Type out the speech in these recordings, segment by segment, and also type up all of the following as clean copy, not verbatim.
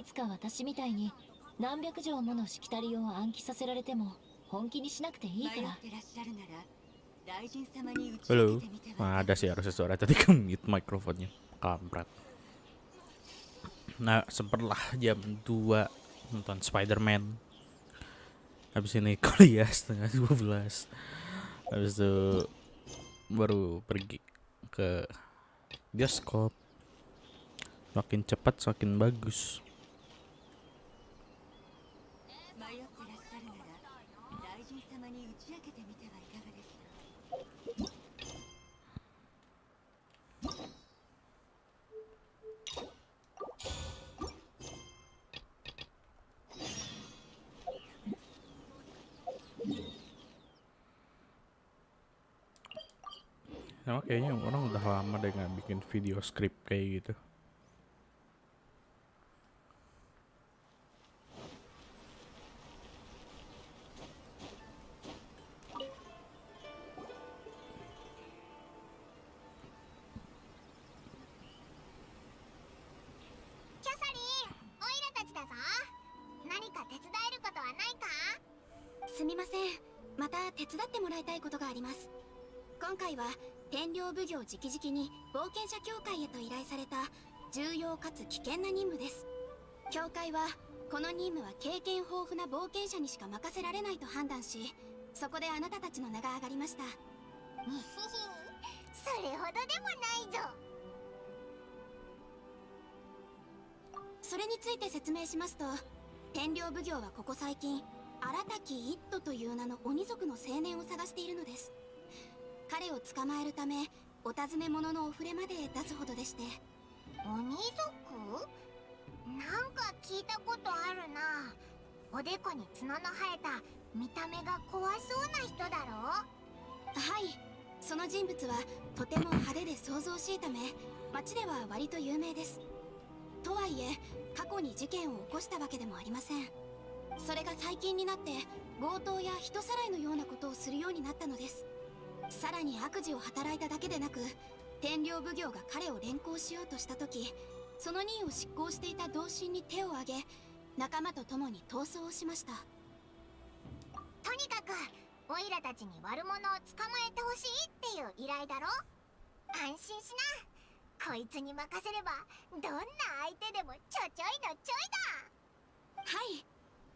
いつか私みたいに何百錠ものしきたりを暗記させられても本気にしなくていいから。 Halo, ada sih harusnya suara tadi ke mute mikrofonnya, kampret. Nah, sempatlah jam 2 nonton Spider-Man. Habis ini kuliah setengah 12. Habis itu baru pergi ke bioskop. Makin cepat semakin bagus. Emang kayaknya orang udah lama deh nggak bikin video script kayak gitu.直々に冒険者協会へと依頼された重要かつ危険な任務です。協会はこの任務は経験豊富な冒険者にしか任せられないと判断し、そこであなたたちの名が挙がりました。それほどでもないぞ。それについて説明しますと、天領奉行はここ最近荒滝一斗という名の鬼族の青年を探しているのです。彼を捕まえるためお尋ね者のお触れまで出すほどでして。鬼族？なんか聞いたことあるな。おでこに角の生えた見た目が怖そうな人だろう。はい、その人物はとても派手で騒々しいため町では割と有名です。とはいえ過去に事件を起こしたわけでもありません。それが最近になって強盗や人さらいのようなことをするようになったのです。さらに悪事を働いただけでなく、天領奉行が彼を連行しようとした時、その任を執行していた同心に手を挙げ、仲間と共に逃走をしました。とにかくオイラたちに悪者を捕まえてほしいっていう依頼だろ。安心しな。こいつに任せればどんな相手でもちょちょいのちょいだ。はい、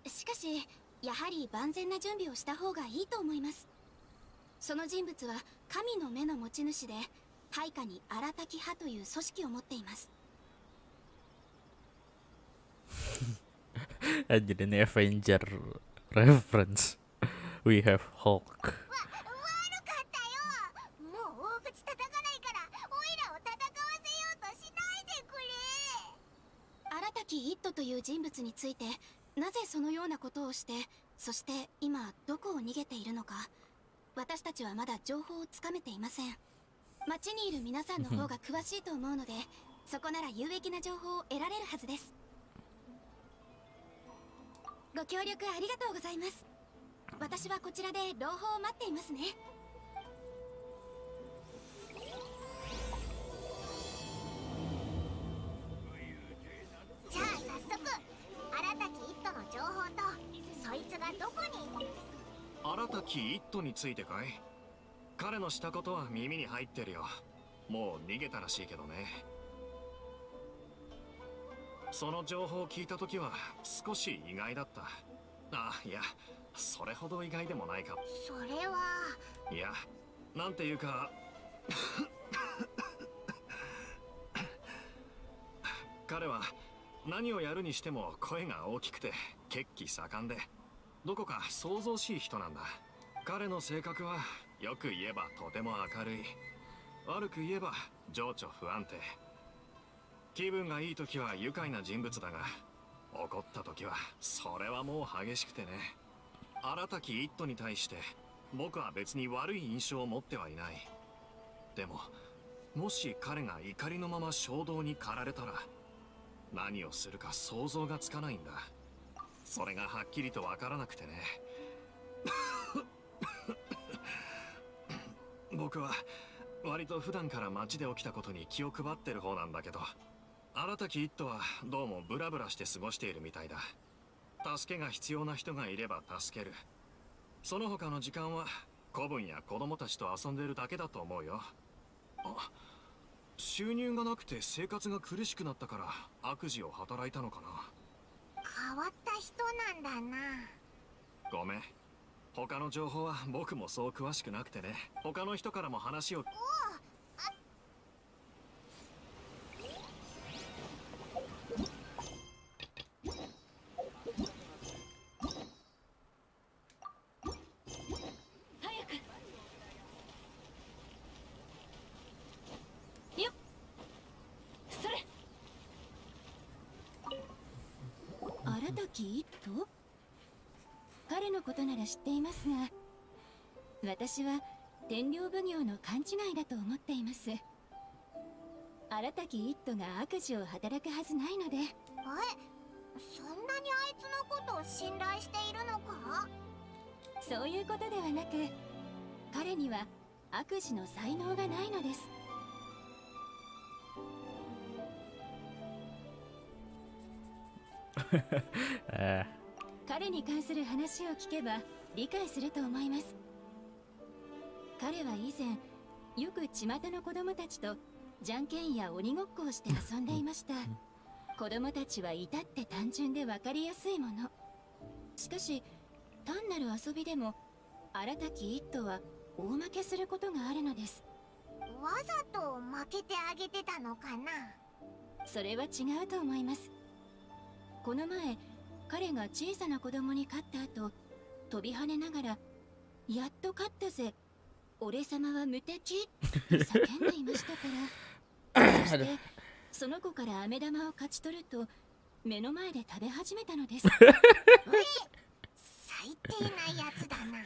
しかしやはり万全な準備をした方がいいと思います。その人物は神の目の持ち主で、配下に荒滝派という組織を持っています。Anjir ini Avenger reference. We have Hulk. 悪かったよ。もう大口叩かないからオイラを戦わせようとしないでくれ。荒滝一斗という人物についてなぜそのようなことをして、そして今どこを逃げているのか、私たちはまだ情報をつかめていません。町にいる皆さんの方が詳しいと思うので、そこなら有益な情報を得られるはずです。ご協力ありがとうございます。私はこちらで朗報を待っていますね。じゃあ早速荒滝一斗の情報とそいつがどこに。荒滝一斗についてかい？彼のしたことは耳に入ってるよ。もう逃げたらしいけどね。その情報を聞いたときは少し意外だった。あ、いや、それほど意外でもないか。それは。いや、なんていうか彼は何をやるにしても声が大きくて血気盛んで、どこか騒々しい人なんだ。彼の性格はよく言えばとても明るい、悪く言えば情緒不安定。気分がいい時は愉快な人物だが、怒った時はそれはもう激しくてね。荒滝一斗に対して僕は別に悪い印象を持ってはいない。でももし彼が怒りのまま衝動に駆られたら何をするか想像がつかないんだ。それがはっきりとわからなくてね。僕は割と普段から街で起きたことに気を配ってる方なんだけど、新たき一途はどうもブラブラして過ごしているみたいだ。助けが必要な人がいれば助ける。その他の時間は子分や子供たちと遊んでるだけだと思うよ。あ、収入がなくて生活が苦しくなったから悪事を働いたのかな。変わった人なんだな。ごめん、他の情報は僕もそう詳しくなくてね。他の人からも話を。早く。よっ、それ。新たき一途？彼のことなら知っていますが、私は天領奉行の勘違いだと思っています。新たき一途が悪事を働くはずないので。そんなにあいつのことを信頼しているのか？そういうことではなく、彼には悪事の才能がないのです。彼に関する話を聞けば理解すると思います。彼は以前よく巷の子供たちとじゃんけんや鬼ごっこをして遊んでいました。子供たちは至って単純で分かりやすいもの。しかし単なる遊びでも新たき一途は大負けすることがあるのです。わざと負けてあげてたのかな？それは違うと思います。この前彼が小さな子供に勝った後、飛び跳ねながら「やっと勝ったぜ、俺様は無敵!」って叫んでいましたから。そしてその子から飴玉を勝ち取ると目の前で食べ始めたのです。最低なやつだな。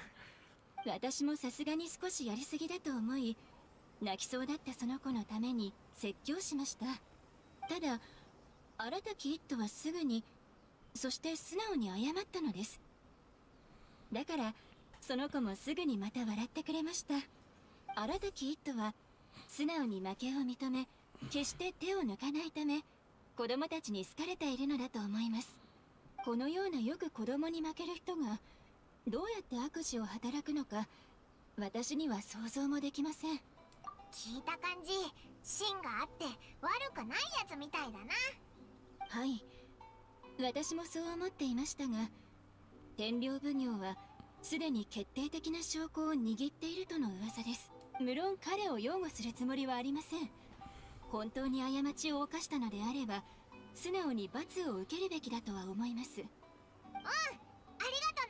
私もさすがに少しやりすぎだと思い、泣きそうだったその子のために説教しました。ただ新たき一途はすぐに、そして素直に謝ったのです。だからその子もすぐにまた笑ってくれました。新たき一途は素直に負けを認め、決して手を抜かないため子供たちに好かれているのだと思います。このようなよく子供に負ける人がどうやって悪事を働くのか、私には想像もできません。聞いた感じ、芯があって悪くないやつみたいだな。はい、私もそう思っていましたが、天領奉行はすでに決定的な証拠を握っているとの噂です。無論彼を擁護するつもりはありません。本当に過ちを犯したのであれば素直に罰を受けるべきだとは思います。ありがと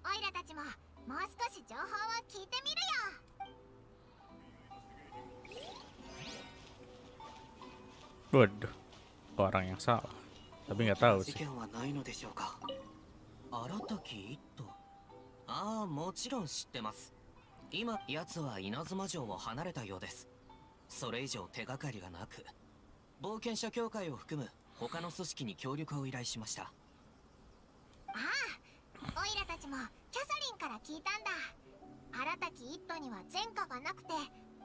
な。オイラたちももう少し情報を聞いてみるよ。 Waduh, orang yang salah. Tapi nggak tahu 事 sih. 件はないのでしょうか。新たき一途。ああ、もちろん知ってます。今奴は稲妻城を離れたようです。それ以上手がかりがなく、冒険者協会を含む他の組織に協力を依頼しました。ああ、オイラたちもキャサリンから聞いたんだ。新たき一途には前科がなくて、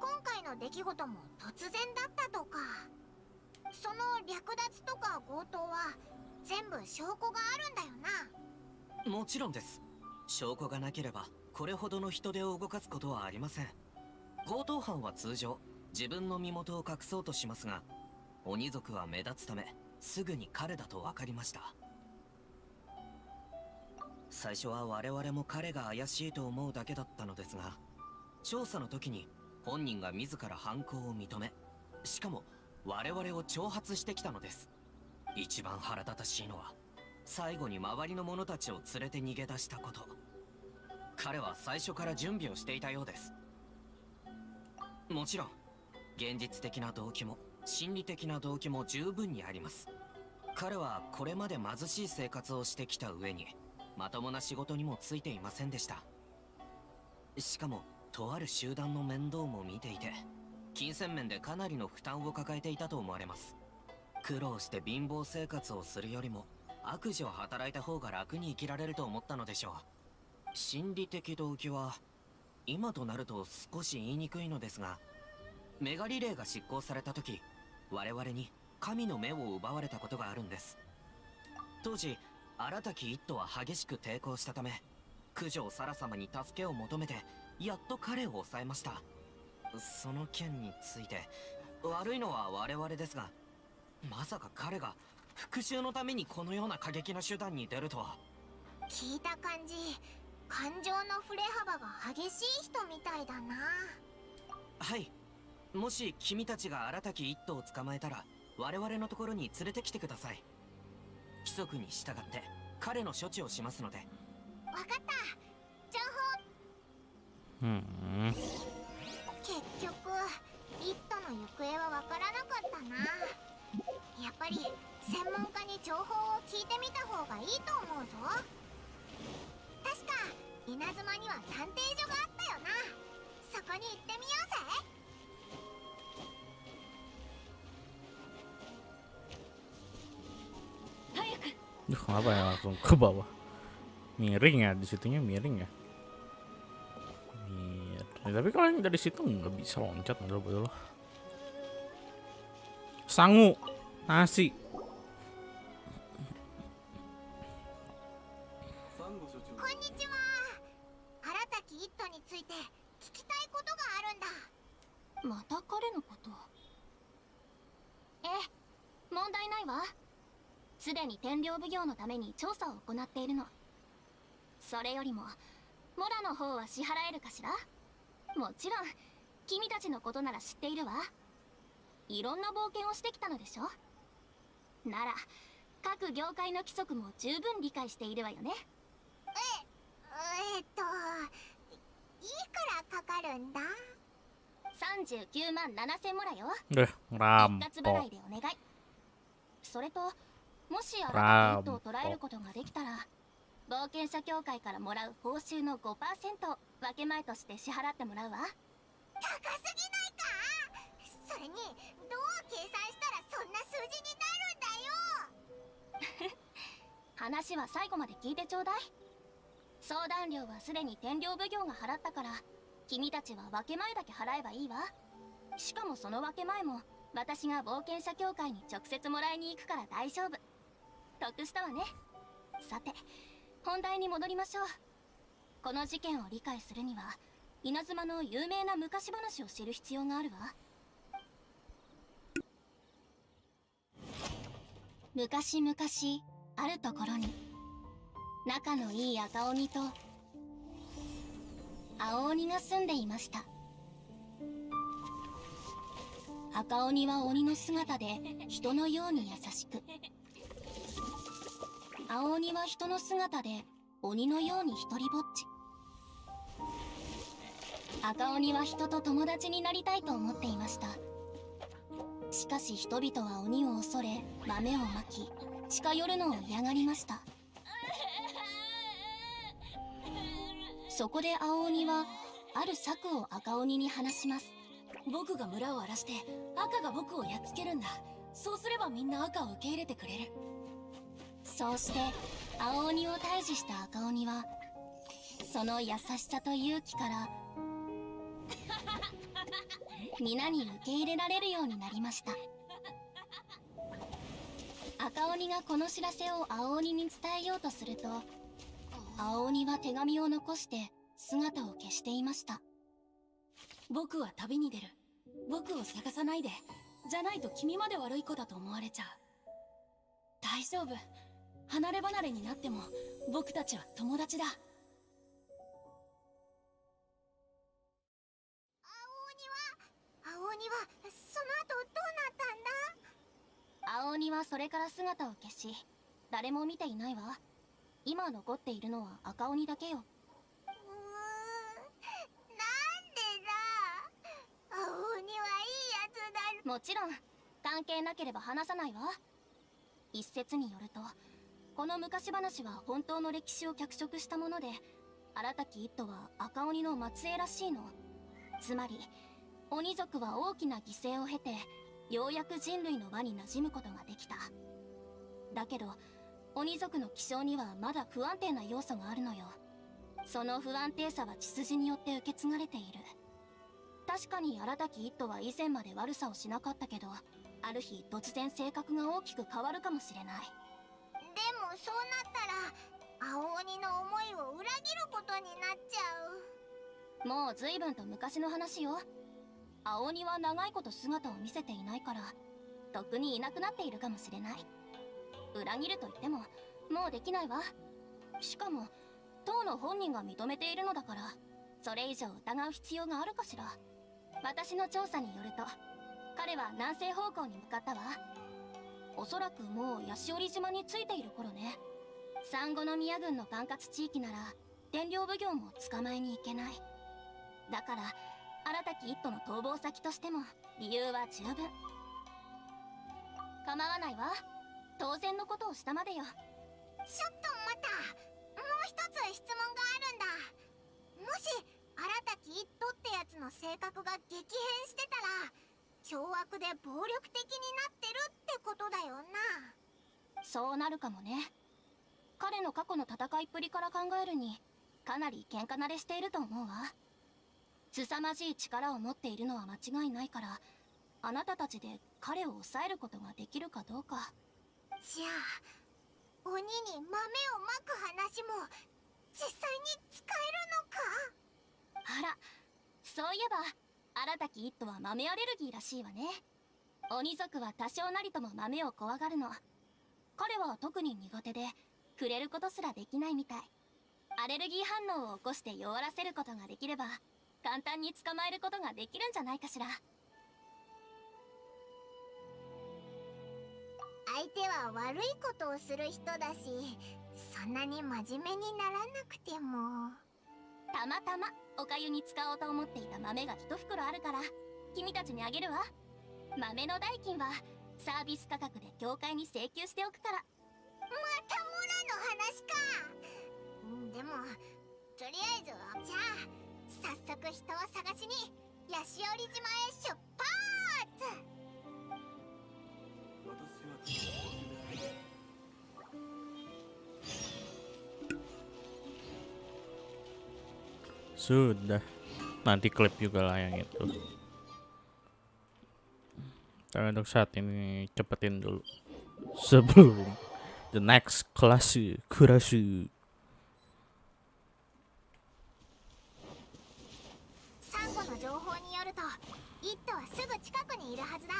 今回の出来事も突然だったとか。その略奪とか強盗は全部証拠があるんだよな。もちろんです。証拠がなければこれほどの人手を動かすことはありません。強盗犯は通常自分の身元を隠そうとしますが、鬼族は目立つためすぐに彼だと分かりました。最初は我々も彼が怪しいと思うだけだったのですが、調査の時に本人が自ら犯行を認め、しかも我々を挑発してきたのです。一番腹立たしいのは最後に周りの者たちを連れて逃げ出したこと。彼は最初から準備をしていたようです。もちろん現実的な動機も心理的な動機も十分にあります。彼はこれまで貧しい生活をしてきた上にまともな仕事にもついていませんでした。しかもとある集団の面倒も見ていて、金銭面でかなりの負担を抱えていたと思われます。苦労して貧乏生活をするよりも悪事を働いた方が楽に生きられると思ったのでしょう。心理的動機は今となると少し言いにくいのですが、メガリレーが執行された時、我々に神の目を奪われたことがあるんです。当時荒滝一党は激しく抵抗したため、九条サラ様に助けを求めてやっと彼を抑えました。その件について悪いのは我々ですが、まさか彼が復讐のためにこのような過激な手段に出るとは。聞いた感じ、感情の振れ幅が激しい人みたいだな。はい、もし君たちが荒滝一党を捕まえたら我々のところに連れてきてください。規則に従って彼の処置をしますので。わかった。情報。結局一斗の行方はわからなかったな。やっぱり専門家に情報を聞いてみた方がいいと思うぞ。確か稲妻には探偵所があったよな。そこに行ってみようぜ。早く。Duh, kenapa ya langsung ke bawah? Miring ya, di situnya miring ya. Tapi kalau yang dari situ nggak bisa loncat, betul. Sangu, nasi. こんにちは。荒滝一斗について聞きたいことがあるんだ。また彼のこと。ええ、問題ないわ。すでに天領奉行のために調査を行っているの。それよりもモラの方は支払えるかしら。もちろん君たちのことなら知っているわ。いろんな冒険をしてきたのでしょ。なら各業界の規則も十分理解しているわよね。いくらかかるんだ。39万7000もらよ。 Udah 一括払 rampok. いでお願い。それともし荒滝一頭を捕らえることができたら、冒険者協会からもらう報酬の 5% を分け前として支払ってもらうわ。高すぎないか。それにどう計算したらそんな数字になるんだよ。話は最後まで聞いてちょうだい。相談料はすでに天領奉行が払ったから、君たちは分け前だけ払えばいいわ。しかもその分け前も私が冒険者協会に直接もらいに行くから大丈夫。得したわね。さて本題に戻りましょう。この事件を理解するには稲妻の有名な昔話を知る必要があるわ。昔々あるところに仲のいい赤鬼と青鬼が住んでいました。赤鬼は鬼の姿で人のように優しく、青鬼は人の姿で鬼のように一人ぼっち。赤鬼は人と友達になりたいと思っていました。しかし人々は鬼を恐れ豆をまき近寄るのを嫌がりました。そこで青鬼はある策を赤鬼に話します。僕が村を荒らして赤が僕をやっつけるんだ。そうすればみんな赤を受け入れてくれる。そうして青鬼を退治した赤鬼はその優しさと勇気から皆に受け入れられるようになりました。赤鬼がこの知らせを青鬼に伝えようとすると、青鬼は手紙を残して姿を消していました。僕は旅に出る。僕を探さないで。じゃないと君まで悪い子だと思われちゃう。大丈夫。離れ離れになっても僕たちは友達だ。青鬼はその後どうなったんだ。青鬼はそれから姿を消し誰も見ていないわ。今残っているのは赤鬼だけよ。なんでだ。青鬼はいいやつだ。もちろん関係なければ話さないわ。一説によるとこの昔話は本当の歴史を脚色したもので、荒滝一斗は赤鬼の末裔らしいの。つまり鬼族は大きな犠牲を経てようやく人類の輪に馴染むことができた。だけど鬼族の気性にはまだ不安定な要素があるのよ。その不安定さは血筋によって受け継がれている。確かに荒滝一斗は以前まで悪さをしなかったけど、ある日突然性格が大きく変わるかもしれない。でもそうなったら青鬼の思いを裏切ることになっちゃう。もう随分と昔の話よ。青鬼は長いこと姿を見せていないからとっくにいなくなっているかもしれない。裏切ると言ってももうできないわ。しかも当の本人が認めているのだからそれ以上疑う必要があるかしら。私の調査によると彼は南西方向に向かったわ。おそらくもうヤシオリ島に着いている頃ね。産後の宮軍の管轄地域なら天領奉行も捕まえに行けない。だから新たき一途の逃亡先としても理由は十分。構わないわ。当然のことをしたまでよ。ちょっと待った。もう一つ質問があるんだ。もし新たき一途ってやつの性格が激変してたら凶悪で暴力的になってるってことだよな。そうなるかもね。彼の過去の戦いっぷりから考えるにかなり喧嘩慣れしていると思うわ。凄まじい力を持っているのは間違いないからあなたたちで彼を抑えることができるかどうか。じゃあ鬼に豆をまく話も実際に使えるのか。あら、そういえば新たき一途は豆アレルギーらしいわね。鬼族は多少なりとも豆を怖がるの。彼は特に苦手で触れることすらできないみたい。アレルギー反応を起こして弱らせることができれば簡単に捕まえることができるんじゃないかしら。相手は悪いことをする人だしそんなに真面目にならなくても。たまたまおかゆに使おうと思っていた豆が一袋あるから君たちにあげるわ。豆の代金はサービス価格で協会に請求しておくから。またモラの話か。でもとりあえずじゃあ早速人を探しにヤシオリ島へ出発。Sudah, nanti klip juga lah yang itu. Tapi untuk saat ini cepetin dulu sebelum the next class kurasu. サンゴの情報によるとイットはすぐ近くにいるはずだ。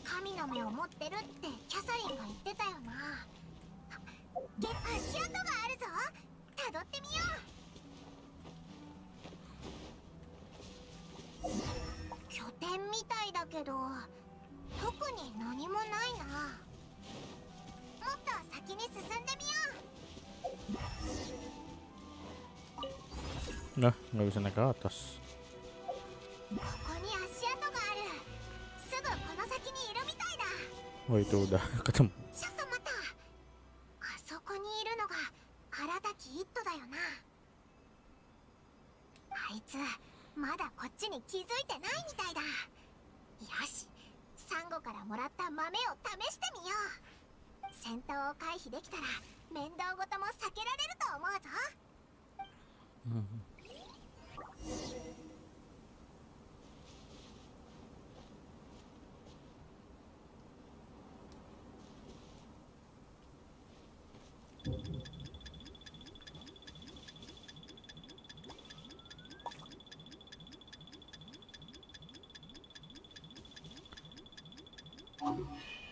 神の目を持ってるってキャサリンが言ってたよな。足跡があるぞ。辿ってみよう。拠点みたいだけど特に何もないな。もっと先に進んでみよう。 Nah, nggak bisa naik ke atas. ここに足跡がある。すぐこの先にいるみたいだ。 Oh, itu udah ketemu. ちょっと待った。あそこにいるのが新たき一途だよな。あいつまだこっちに気づいてないみたいだ。よし、サンゴからもらった豆を試してみよう。戦闘を回避できたら面倒ごとも避けられると思うぞ。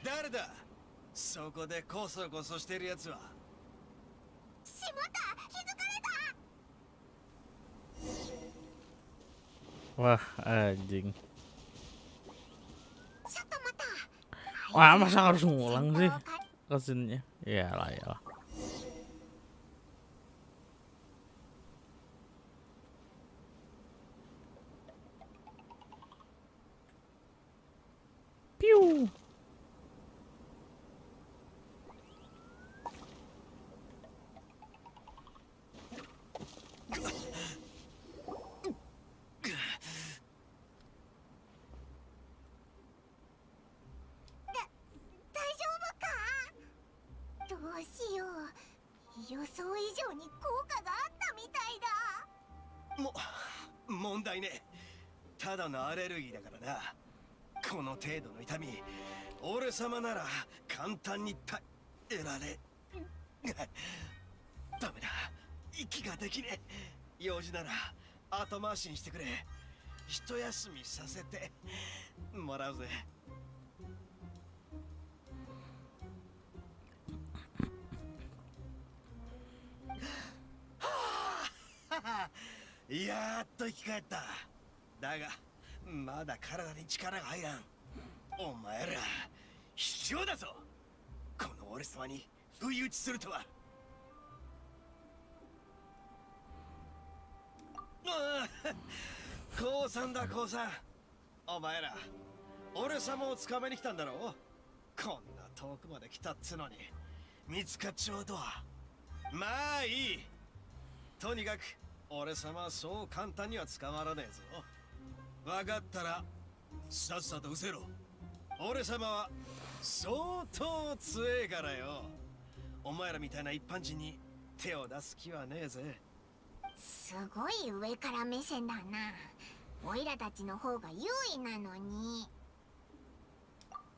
誰だそこでコソコソしてるやつは。しまった、気づかれた。 Wah, anjing. ちょっと待った。 Wah, masa harus ngulang sih kesinnya? Iyalah, iyalah. Piu. 大丈夫か。どうしよう。予想以上に効果があったみたいだ。問題ね。ただのアレルギーだからな。この程度の痛み俺様なら簡単に耐えられダメだ、息ができねえ。用事なら後回しにしてくれ。一休みさせてもらうぜ。やっと生き返った。だがまだ体に力が入らん。お前ら必要だぞ、この俺様に不意打ちするとは。降参だ降参。お前ら俺様を捕まえに来たんだろう。こんな遠くまで来たっつのに見つかっちまうとは。まあいい、とにかく俺様はそう簡単には捕まらねえぞ。分かったらさっさと失せろ。俺様は相当強えからよ。お前らみたいな一般人に手を出す気はねえぜ。すごい上から目線だな。オイラたちの方が優位なのに。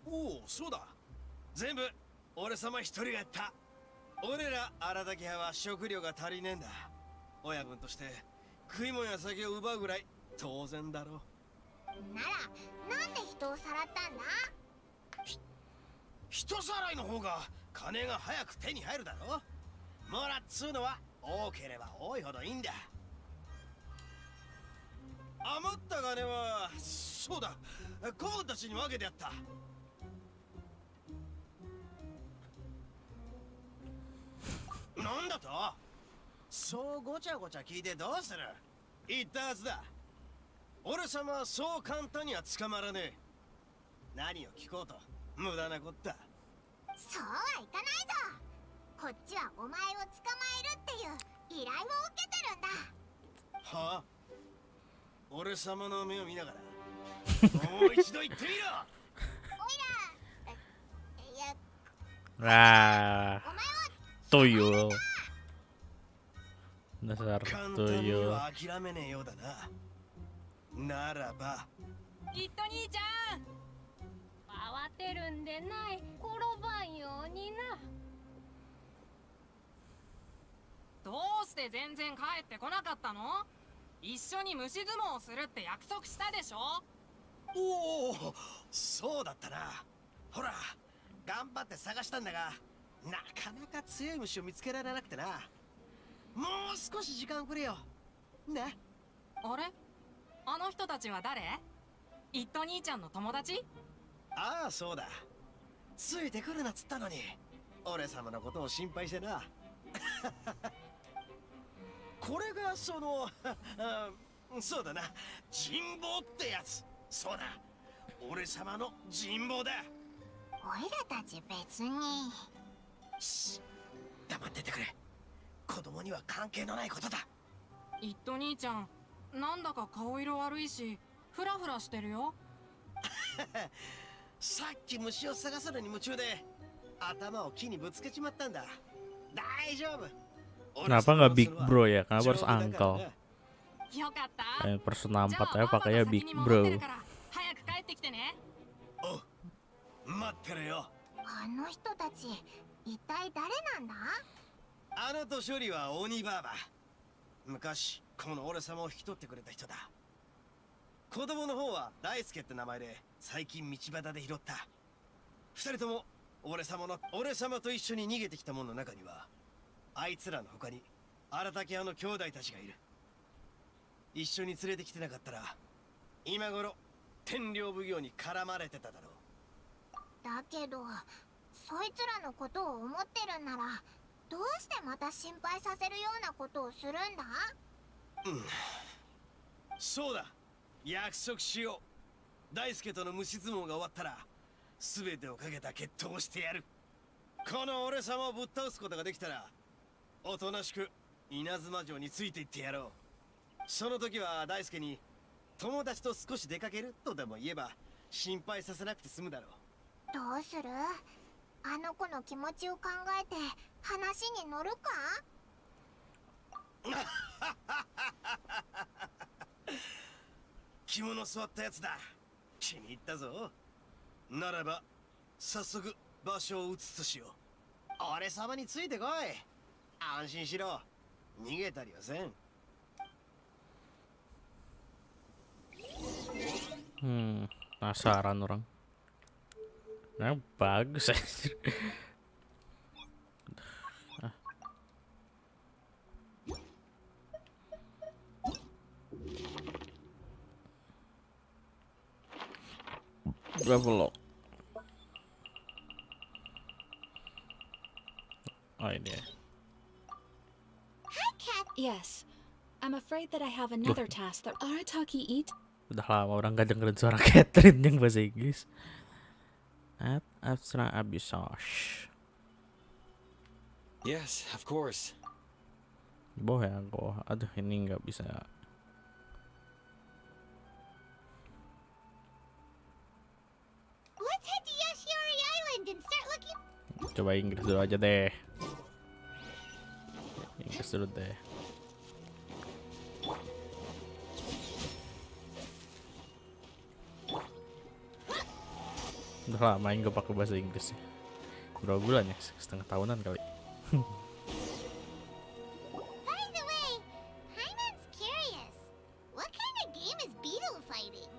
おお、そうだ、全部俺様一人がやった。俺ら荒滝派は食料が足りねえんだ。親分として食い物や酒を奪うぐらい当然だろう。ならなんで人をさらったんだ。人さらいの方が金が早く手に入るだろ。もらっつうのは多ければ多いほどいいんだ。余った金はそうだ、子分たちに分けてやった。なんだと。そうごちゃごちゃ聞いてどうする。言ったはずだ。俺様はそう簡単には捕まらねえ。何を聞こうと無駄なこった。そうはいかないぞ。こっちはお前を捕まえるっていう依頼を受けてるんだ。はあ、俺様の目を見ながらもう一度言ってみろ。いや、Ah, お前は tuyul. Dasar 簡単に tuyul. は諦めねえようだな。ならばきっと兄ちゃん慌てるんでない転ばんようにな。どうして全然帰ってこなかったの？一緒に虫相撲をするって約束したでしょ？おお、そうだったな。ほら頑張って探したんだがなかなか強い虫を見つけられなくてな。もう少し時間くれよね。あれ？あの人たちは誰？イット兄ちゃんの友達？ああ、そうだ、ついてくるなっつったのに俺様のことを心配してな。これがそのそうだな、人望ってやつ。そうだ、俺様の人望だ。オイラたち別に。し黙っててくれ。子供には関係のないことだ。イット兄ちゃん、なんだか顔色悪いしフラフラしてるよ。さっき虫を探すのに夢中で頭を木にぶつけちまったんだ。大丈夫。 Kenapa nggak Big Bro ya? Kenapa harus Uncle? よかった。 Persona 4 ya じゃあ pakainya パパが Big 先に戻ってる Bro. から早く帰ってきてね。おう、待ってるよ。あの人たち一体誰なんだ。あの年寄りは鬼バーバ。昔この俺様を引き取ってくれた人だ。子供の方は大輔って名前で最近道端で拾った。二人とも俺様と一緒に逃げてきた者の中にはあいつらの他に荒滝派の兄弟たちがいる。一緒に連れてきてなかったら今頃天領奉行に絡まれてただろう。だけどそいつらのことを思ってるならどうしてまた心配させるようなことをするんだ。そうだ、約束しよう。大輔との虫相撲が終わったら全てをかけた決闘をしてやる。この俺様をぶっ倒すことができたらおとなしく稲妻城についていってやろう。その時は大輔に友達と少し出かけるとでも言えば心配させなくて済むだろう。どうする？あの子の気持ちを考えて話に乗るか？肝の座ったやつだ。気に入ったぞ。ならば早速場所を移すとしよう。俺様についてこい。安心しろ。逃げたりはせん。Penasaran orang. Nah, bagus anjir. Level up. Oh ini ya. Yes. I'm afraid that I have another task that Arataki eat. Udah lama orang gak dengerin suara Catherine yang bahasa Inggris. At Abstra Abyssage. Yes, of course. Boh ya kok. Aduh ini nggak bisa. Let's head to Yashiori Island and start looking. Coba Inggris dulu aja deh. Inggris dulu deh. Udah lama gak pakai bahasa Inggris ya. Berapa bulan ya? Setengah tahunan kali. By the way, Hyman's curious. What kind of game is beetle fighting?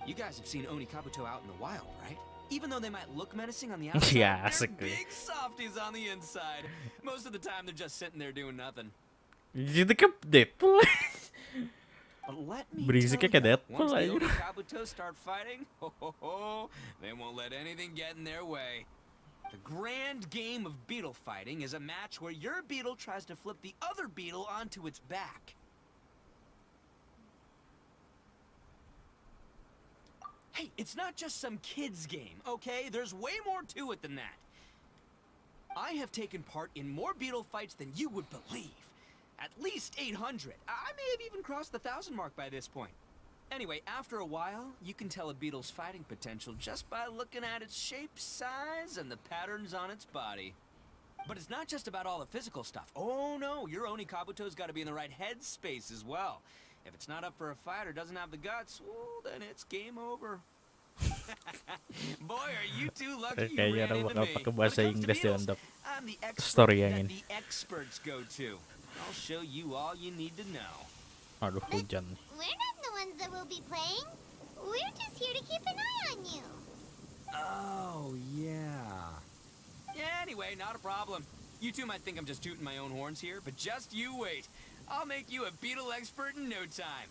You guys have seen Oni Kabuto out in the wild, right? Even though they might look menacing on the outside, Yeah, they're asik nih. big softies on the inside. Most of the time, they're just sitting there doing nothing. Jadi kan Deadpool. But let me Berisiknya tell kayak ya, Deadpool once the aja. Oni Kabuto start fighting, they won't let anything get in their way. The grand game of beetle fighting is a match where your beetle tries to flip the other beetle onto its back. Hey, it's not just some kid's game, okay? There's way more to it than that. I have taken part in more beetle fights than you would believe. At least 800. I may have even crossed the 1,000 mark by this point. Anyway, after a while, you can tell a beetle's fighting potential just by looking at its shape, size, and the patterns on its body. But it's not just about all the physical stuff. Oh no, your Oni Kabuto's got to be in the right headspace as well. If it's not up for a fight or doesn't have the guts, well, then it's game over. Boy, are you too lucky you Kayaknya ran orang into bakal me. pakai bahasa When it comes to Inggris ya beetles, untuk I'm the expert story yang that ini. the experts go to. I'll show you all you need to know. Aduh hujan nih. We're not the ones that will be playing. We're just here to keep an eye on you. Oh, yeah. Yeah, anyway, not a problem. You two might think I'm just tooting my own horns here, but just you wait. I'll make you a beetle expert in no time.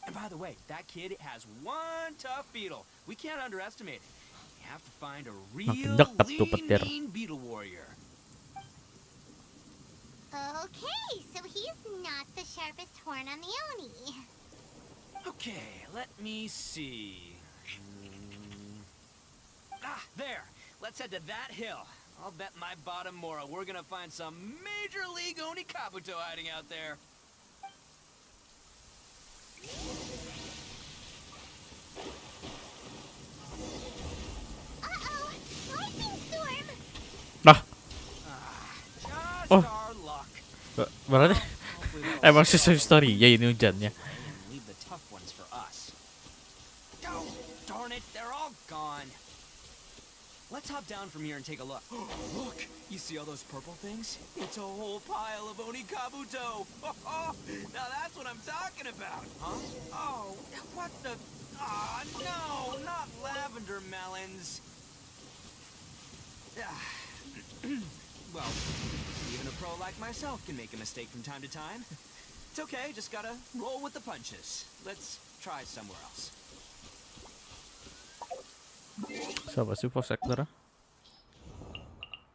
And by the way, that kid has one tough beetle. We can't underestimate it. You have to find a real dekat tuh lean, petir. mean beetle warrior. Okay, so he's not the sharpest horn on the Oni. Okay, let me see. There. Let's head to that hill. I'll bet my bottom moral we're gonna find some major league Oni Kabuto hiding out there. Uh-oh, lightning storm. Nah, Just Oh. our luck. berarti Hopefully they'll emang stop sesuai story ya ini hujannya. and leave the tough ones for us. Oh, darn it, they're all gone. Let's hop down from here and take a look. Look, you see all those purple things? It's a whole pile of Oni Kabuto. Now that's what I'm talking about. Huh? Oh, what the? Ah, no, not lavender melons. Well, even a pro like myself can make a mistake from time to time. It's okay, just gotta roll with the punches. Let's try somewhere else. Siapa sih voice actor?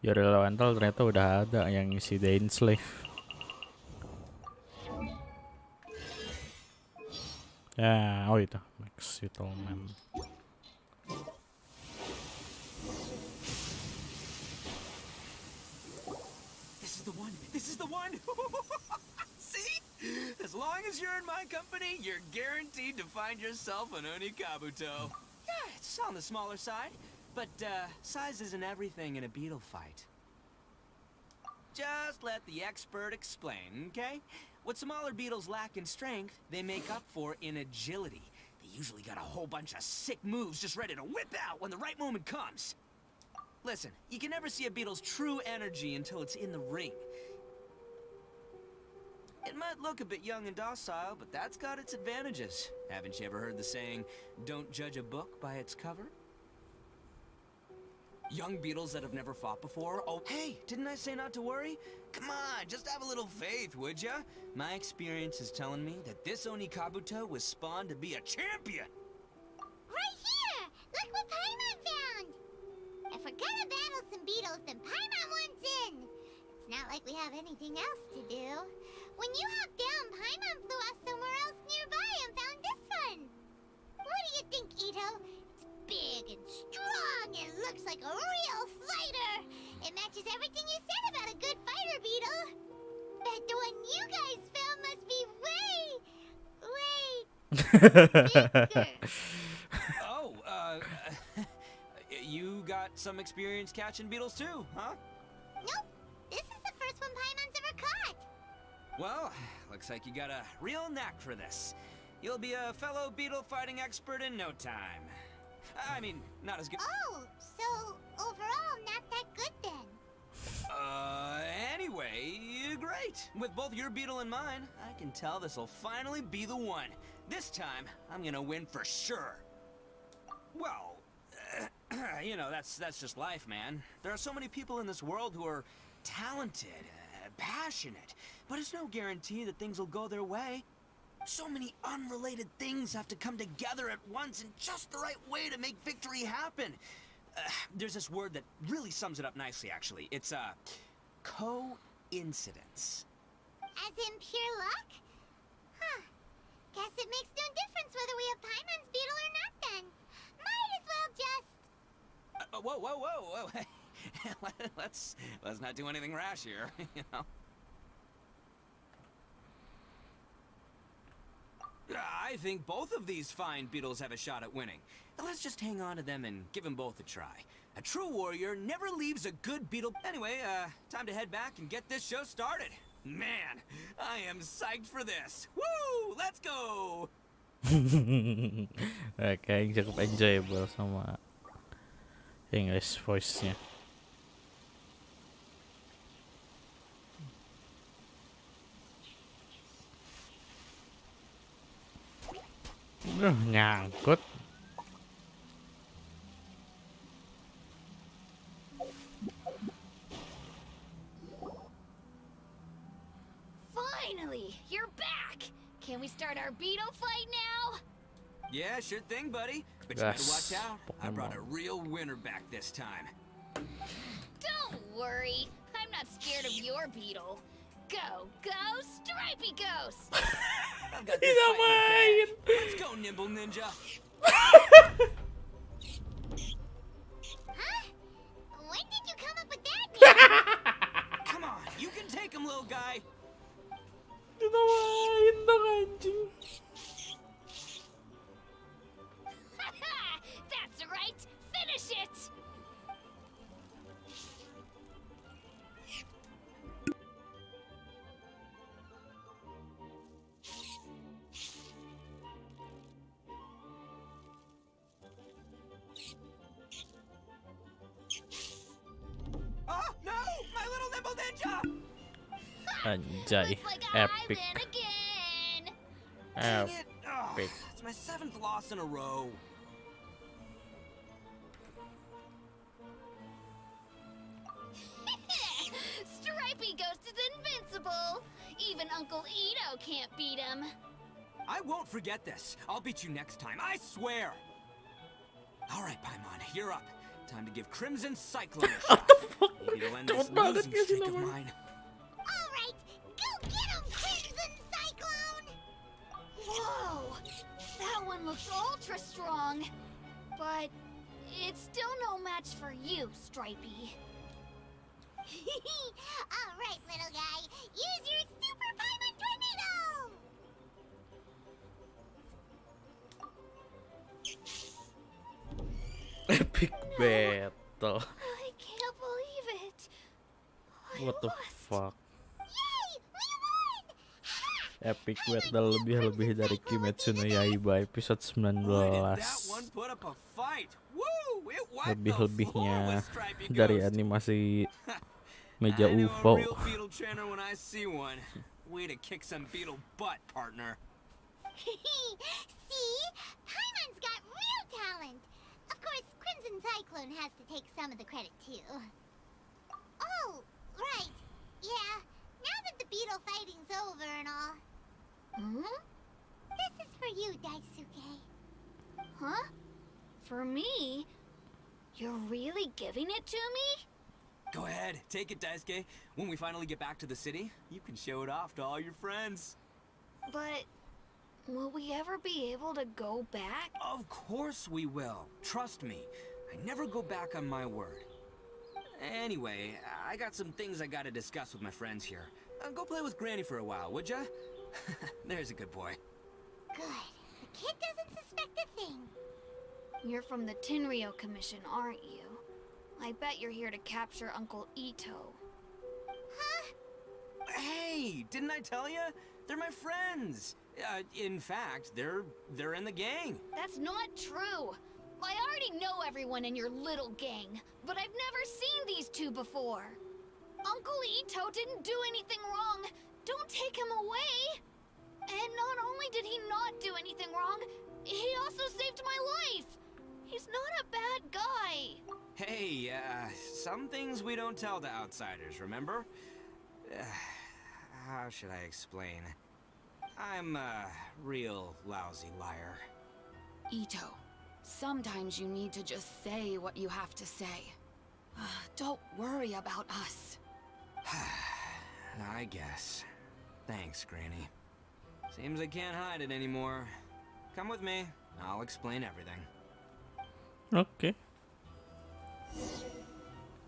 Yuri Lewenthal ternyata udah ada yang ngisi The Slave. Ya, oh itu Max Whittleman. This is the one. This is the one. See? As long as you're in my company, you're guaranteed to find yourself an Oni Kabuto. Yeah, it's on the smaller side, but size isn't everything in a beetle fight. Just let the expert explain, okay? What smaller beetles lack in strength, they make up for in agility. The usually got a whole bunch of sick moves just ready to whip out when the right moment comes. Listen, you can never see a beetle's true energy until it's in the ring. It might look a bit young and docile, but that's got its advantages. Haven't you ever heard the saying, don't judge a book by its cover? Young beetles that have never fought before? Oh, hey, didn't I say not to worry? Come on, just have a little faith, would ya? My experience is telling me that this Oni Kabuto was spawned to be a champion. Right here! Look what Paimon found! If we're gonna battle some beetles, then Paimon wants in! It's not like we have anything else to do. When you hopped down, Paimon flew off somewhere else nearby and found this one! What do you think, Ito? It's big and strong and looks like a real fighter! It matches everything you said about a good fighter, Beetle! Bet the one you guys found must be way bigger! Oh, you got some experience catching beetles too, huh? Nope, this is the first one Paimon's ever caught! Well, looks like you got a real knack for this. You'll be a fellow beetle fighting expert in no time. I mean, not as good. Oh, so overall not that good then. Anyway, great. With both your beetle and mine, I can tell this'll finally be the one. This time, I'm gonna win for sure. Well, you know, that's just life, man. There are so many people in this world who are talented, passionate, but it's no guarantee that things will go their way. So many unrelated things have to come together at once in just the right way to make victory happen. There's this word that really sums it up nicely, actually. It's, coincidence. As in pure luck? Huh. Guess it makes no difference whether we have Paimon's beetle or not then. Might as well just... Whoa. let's not do anything rash here, you know? I think both of these fine beetles have a shot at winning. Let's just hang on to them and give them both a try. A true warrior never leaves a good beetle. Anyway, time to head back and get this show started. Man, I am psyched for this. Woo! Let's go! Kayaknya cukup enjoyable sama English voice-nya. Nyangkut. Finally, you're back. Can we start our beetle fight now? Yeah, sure thing, buddy. But you better watch out. I brought a real winner back this time. Don't worry. I'm not scared of your beetle. Go, Stripey Ghost! I've got this fight in the bag. Let's go, Nimble Ninja. Huh? When did you come up with that name? Come on, you can take him, little guy. Ditawain dong anjing. That's right. Finish it. Oh, no! My little Nimble Ninja! Anjay, Looks like I epic. win again. Dang it! Oh, Epic. it's my 7th loss in a row. Stripey Ghost is invincible. Even Uncle Ito can't beat him. I won't forget this. I'll beat you next time, I swear. All right, Paimon, you're up. Time to give Crimson Cyclone a shot. Maybe it'll end this losing streak of mine. Alright, go get him, Crimson Cyclone! Whoa! That one looks ultra strong. But it's still no match for you, Stripey. Alright, little guy, use your Super Paimon Tornado! Epic battle. I can't believe it. What the fuck? Yay! We won! Ha! Epic battle lebih-lebih dari Kimetsu no Yaiba episode 19. Lebih-lebihnya dari animasi meja UFO. See? Paimon's got real talent. Of course, Crimson Cyclone has to take some of the credit too. Oh, right. Yeah, now that the beetle fighting's over and all. This is for you, Daisuke. Huh? For me? You're really giving it to me? Go ahead, take it, Daisuke. When we finally get back to the city, you can show it off to all your friends. But will we ever be able to go back? Of course we will. Trust me. I never go back on my word. Anyway, I got some things I gotta discuss with my friends here. Go play with Granny for a while, would ya? There's a good boy. Good. The kid doesn't suspect a thing. You're from the Tenryou Commission, aren't you? I bet you're here to capture Uncle Ito. Huh? Hey, didn't I tell you? They're my friends. In fact, they're in the gang. That's not true. I already know everyone in your little gang, but I've never seen these two before. Uncle Ito didn't do anything wrong. Don't take him away. And not only did he not do anything wrong, he also saved my life. He's not a bad guy. Hey, some things we don't tell to outsiders, remember? How should I explain? I'm a real lousy liar. Ito, sometimes you need to just say what you have to say. Don't worry about us. I guess. Thanks, Granny. Seems I can't hide it anymore. Come with me. I'll explain everything. Okay.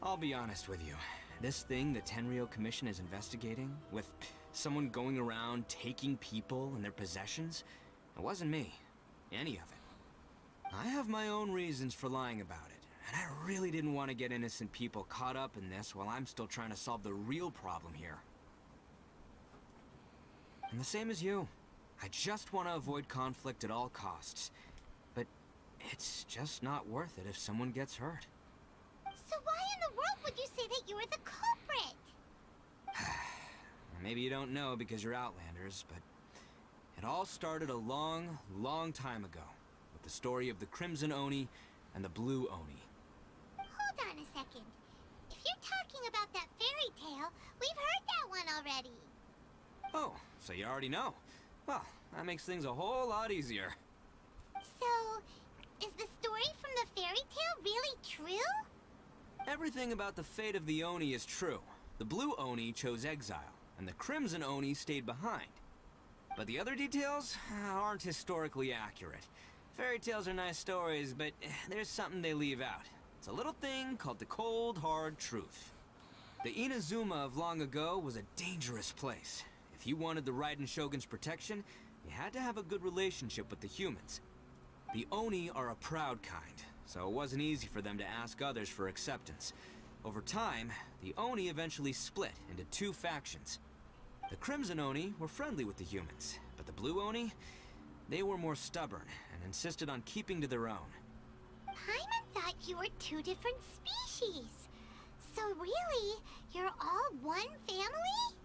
I'll be honest with you. This thing the Tenryou Commission is investigating, with someone going around taking people and their possessions, it wasn't me. Any of it. I have my own reasons for lying about it, and I really didn't want to get innocent people caught up in this while I'm still trying to solve the real problem here. And the same as you. I just want to avoid conflict at all costs. But it's just not worth it if someone gets hurt. So why in the world would you say that you were the culprit? Maybe you don't know because you're Outlanders, but it all started a long, long time ago with the story of the Crimson Oni and the Blue Oni. Hold on a second. If you're talking about that fairy tale, we've heard that one already. Oh, so you already know. Well, that makes things a whole lot easier. So, is the story from the fairy tale really true? Everything about the fate of the Oni is true. The Blue Oni chose exile, and the Crimson Oni stayed behind. But the other details aren't historically accurate. Fairy tales are nice stories, but there's something they leave out. It's a little thing called the cold, hard truth. The Inazuma of long ago was a dangerous place. If you wanted the Raiden Shogun's protection, you had to have a good relationship with the humans. The Oni are a proud kind, so it wasn't easy for them to ask others for acceptance. Over time, the Oni eventually split into two factions. The Crimson Oni were friendly with the humans, but the Blue Oni, they were more stubborn and insisted on keeping to their own. Paimon thought you were two different species. So really, you're all one family?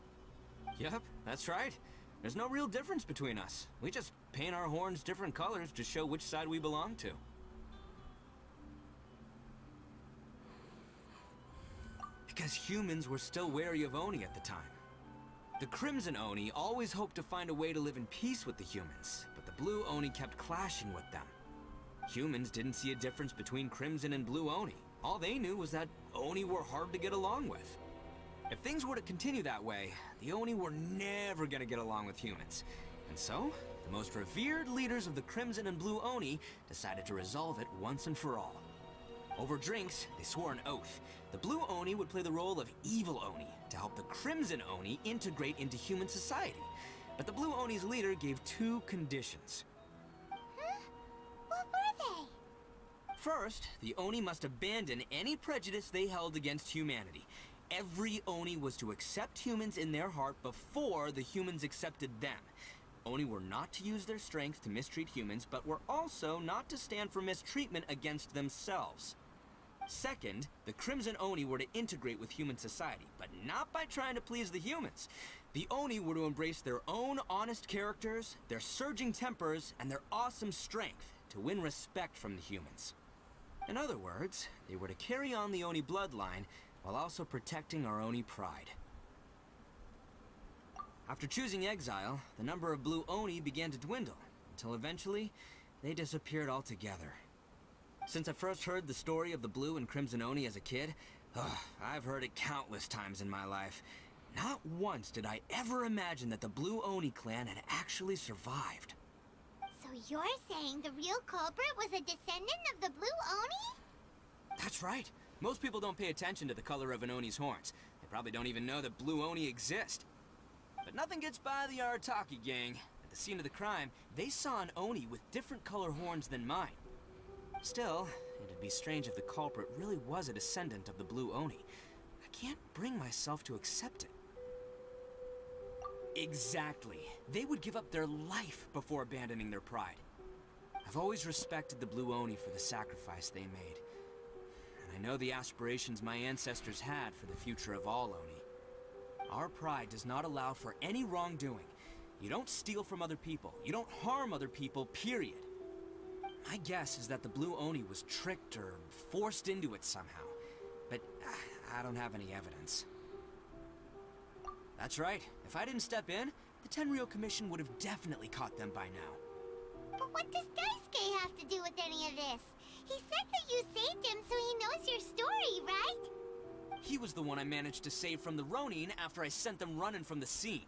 Yep, that's right. There's no real difference between us. We just paint our horns different colors to show which side we belong to. Because humans were still wary of Oni at the time. The Crimson Oni always hoped to find a way to live in peace with the humans, but the Blue Oni kept clashing with them. Humans didn't see a difference between Crimson and Blue Oni. All they knew was that Oni were hard to get along with. If things were to continue that way, the Oni were never gonna get along with humans. And so, the most revered leaders of the Crimson and Blue Oni decided to resolve it once and for all. Over drinks, they swore an oath. The Blue Oni would play the role of evil Oni to help the Crimson Oni integrate into human society. But the Blue Oni's leader gave two conditions. Huh? What were they? First, the Oni must abandon any prejudice they held against humanity. Every Oni was to accept humans in their heart before the humans accepted them. Oni were not to use their strength to mistreat humans, but were also not to stand for mistreatment against themselves. Second, the Crimson Oni were to integrate with human society, but not by trying to please the humans. The Oni were to embrace their own honest characters, their surging tempers, and their awesome strength to win respect from the humans. In other words, they were to carry on the Oni bloodline while also protecting our Oni pride. After choosing exile, the number of blue Oni began to dwindle, until eventually, they disappeared altogether. Since I first heard the story of the blue and crimson Oni as a kid, I've heard it countless times in my life. Not once did I ever imagine that the blue Oni clan had actually survived. So you're saying the real culprit was a descendant of the blue Oni? That's right. Most people don't pay attention to the color of an Oni's horns. They probably don't even know that blue Oni exist. But nothing gets by the Arataki gang. At the scene of the crime, they saw an Oni with different color horns than mine. Still, it'd be strange if the culprit really was a descendant of the blue Oni. I can't bring myself to accept it. Exactly. They would give up their life before abandoning their pride. I've always respected the blue Oni for the sacrifice they made. And I know the aspirations my ancestors had for the future of all Oni. Our pride does not allow for any wrongdoing. You don't steal from other people. You don't harm other people, period. My guess is that the blue Oni was tricked or forced into it somehow. But I don't have any evidence. That's right. If I didn't step in, the Tenryou Commission would have definitely caught them by now. But what does Daisuke have to do with any of this? He said that you saved him so he knows your story, right? He was the one I managed to save from the Ronin after I sent them running from the scene.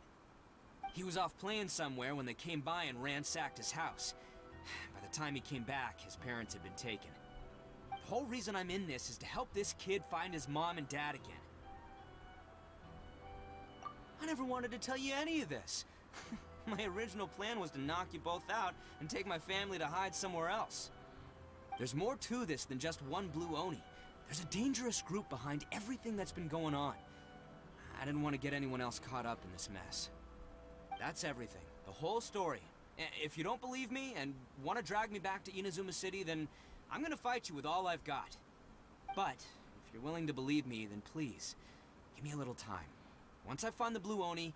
He was off playing somewhere when they came by and ransacked his house. By the time he came back, his parents had been taken. The whole reason I'm in this is to help this kid find his mom and dad again. I never wanted to tell you any of this. My original plan was to knock you both out and take my family to hide somewhere else. There's more to this than just one blue Oni. There's a dangerous group behind everything that's been going on. I didn't want to get anyone else caught up in this mess. That's everything. The whole story. If you don't believe me and want to drag me back to Inazuma City, then I'm gonna fight you with all I've got. But if you're willing to believe me, then please, give me a little time. Once I find the blue Oni,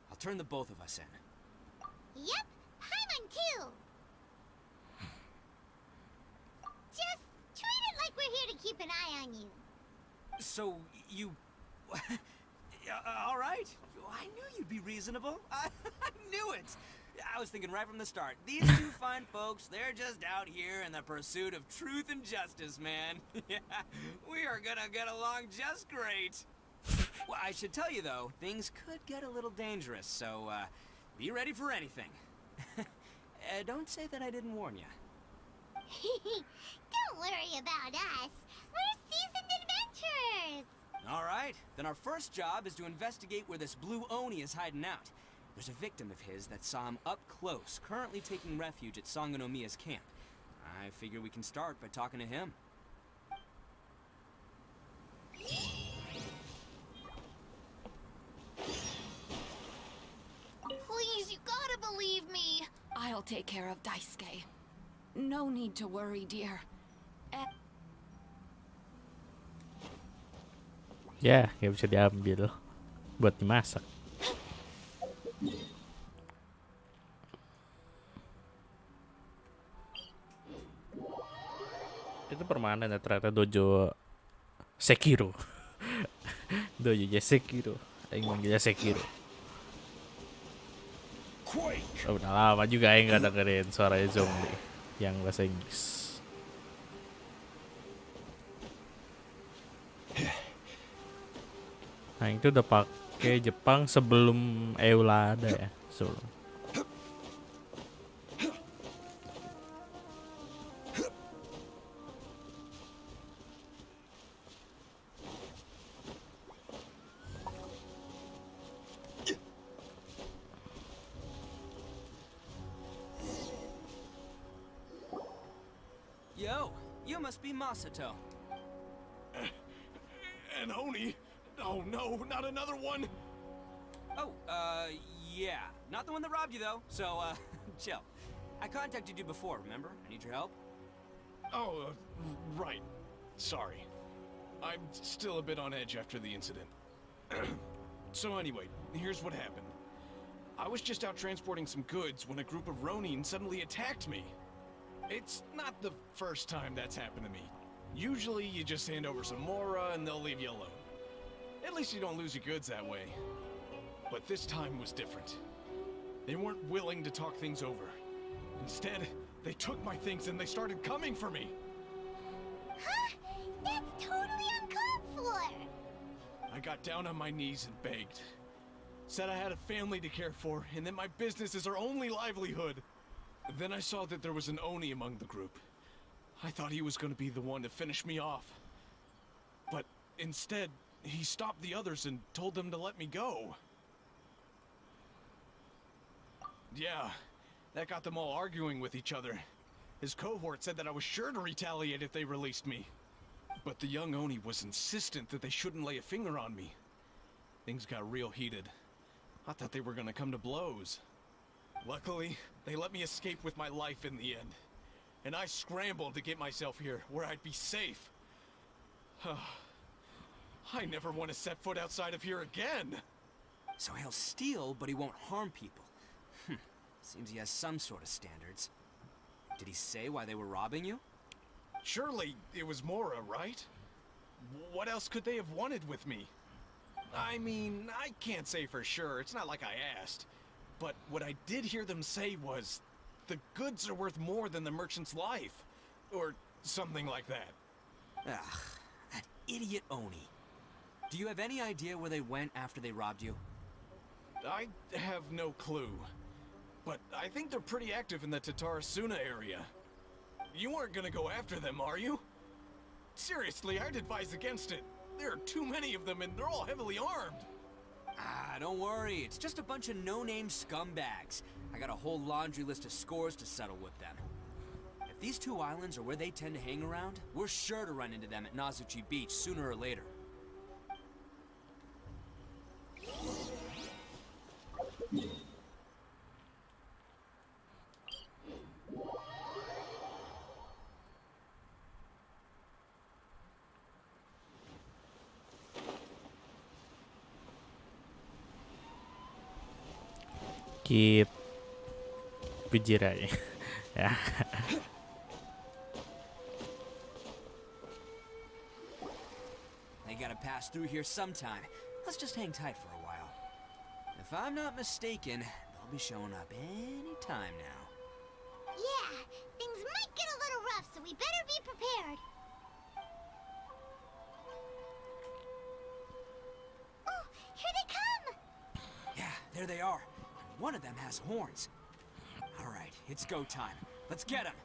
I'll turn the both of us in. Yep, Paimon too! Just treat it like we're here to keep an eye on you. So, you... Alright. I knew you'd be reasonable. I knew it! I was thinking right from the start, these two fine folks, they're just out here in the pursuit of truth and justice, man. Yeah, we are gonna get along just great. Well, I should tell you though, things could get a little dangerous, so be ready for anything. Don't say that I didn't warn you. Don't worry about us. We're seasoned adventurers. Alright, then our first job is to investigate where this blue Oni is hiding out. There's a victim of his that saw him up close, currently taking refuge at Sangonomiya's camp. I figure we can start by talking to him. Please, you gotta believe me. I'll take care of Daisuke. No need to worry, dear. Ya, nggak bisa diambil buat dimasak. Itu permanen ya ternyata dojo Sekiro. Dojonya Sekiro. Aing manggilnya Sekiro. Oh, udah lama juga Aing gak dengerin suaranya zombie yang bahasa Inggris. Nah, itu udah pakai Jepang sebelum Eula ada ya. Sebelum. Yo, you must be Masato. An Oni? Oh no, not another one! Oh, yeah. Not the one that robbed you, though. So, chill. I contacted you before, remember? I need your help. Oh, right. Sorry. I'm still a bit on edge after the incident. So anyway, here's what happened. I was just out transporting some goods when a group of Ronin suddenly attacked me. It's not the first time that's happened to me. Usually you just hand over some Mora and they'll leave you alone. At least you don't lose your goods that way. But this time was different. They weren't willing to talk things over. Instead, they took my things and they started coming for me. Huh? That's totally uncalled for! I got down on my knees and begged. Said I had a family to care for and that my business is our only livelihood. Then I saw that there was an Oni among the group. I thought he was going to be the one to finish me off. But instead, he stopped the others and told them to let me go. Yeah, that got them all arguing with each other. His cohort said that I was sure to retaliate if they released me. But the young Oni was insistent that they shouldn't lay a finger on me. Things got real heated. I thought they were gonna come to blows. Luckily, they let me escape with my life in the end. And I scrambled to get myself here, where I'd be safe. I never want to set foot outside of here again! So he'll steal, but he won't harm people. Seems he has some sort of standards. Did he say why they were robbing you? Surely it was Mora, right? What else could they have wanted with me? I mean, I can't say for sure, it's not like I asked. But what I did hear them say was, the goods are worth more than the merchant's life. Or something like that. Ugh, that idiot Oni. Do you have any idea where they went after they robbed you? I have no clue. But I think they're pretty active in the Tatarasuna area. You aren't gonna go after them, are you? Seriously, I'd advise against it. There are too many of them and they're all heavily armed. Ah, don't worry. It's just a bunch of no-name scumbags. I got a whole laundry list of scores to settle with them. If these two islands are where they tend to hang around, we're sure to run into them at Nazuchi Beach sooner or later. Keep pijirai. Ya. They gotta pass through here sometime. Let's just hang tight for a while. If I'm not mistaken, they'll be showing up any time now. Yeah, things might get a little rough, so we better be prepared. Oh, here they come! Yeah, there they are. One of them has horns. All right, it's go time. Let's get him.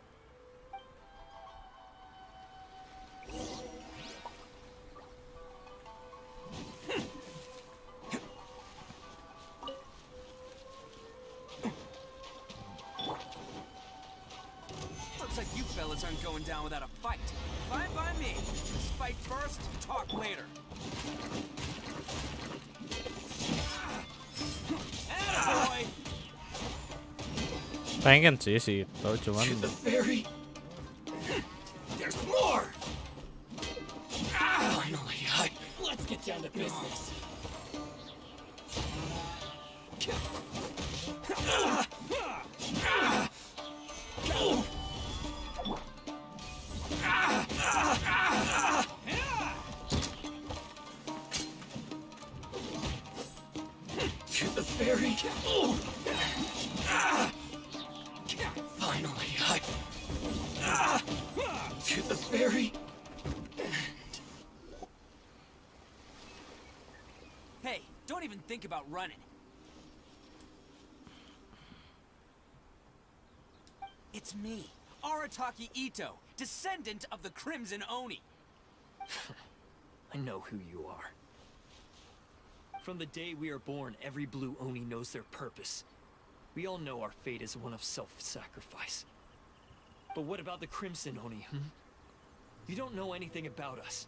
Looks like you fellas aren't going down without a fight. Fine by me. Let's fight first, talk later. Attaboy! Pengen sih si itu, cuman To the ferry. There's more. Finally, let's get down to business. To the ferry. Finally, to the ferry. Hey, don't even think about running. It's me, Arataki Ito, descendant of the Crimson Oni. I know who you are. From the day we are born, every blue Oni knows their purpose. We all know our fate is one of self-sacrifice. But what about the Crimson Oni, You don't know anything about us.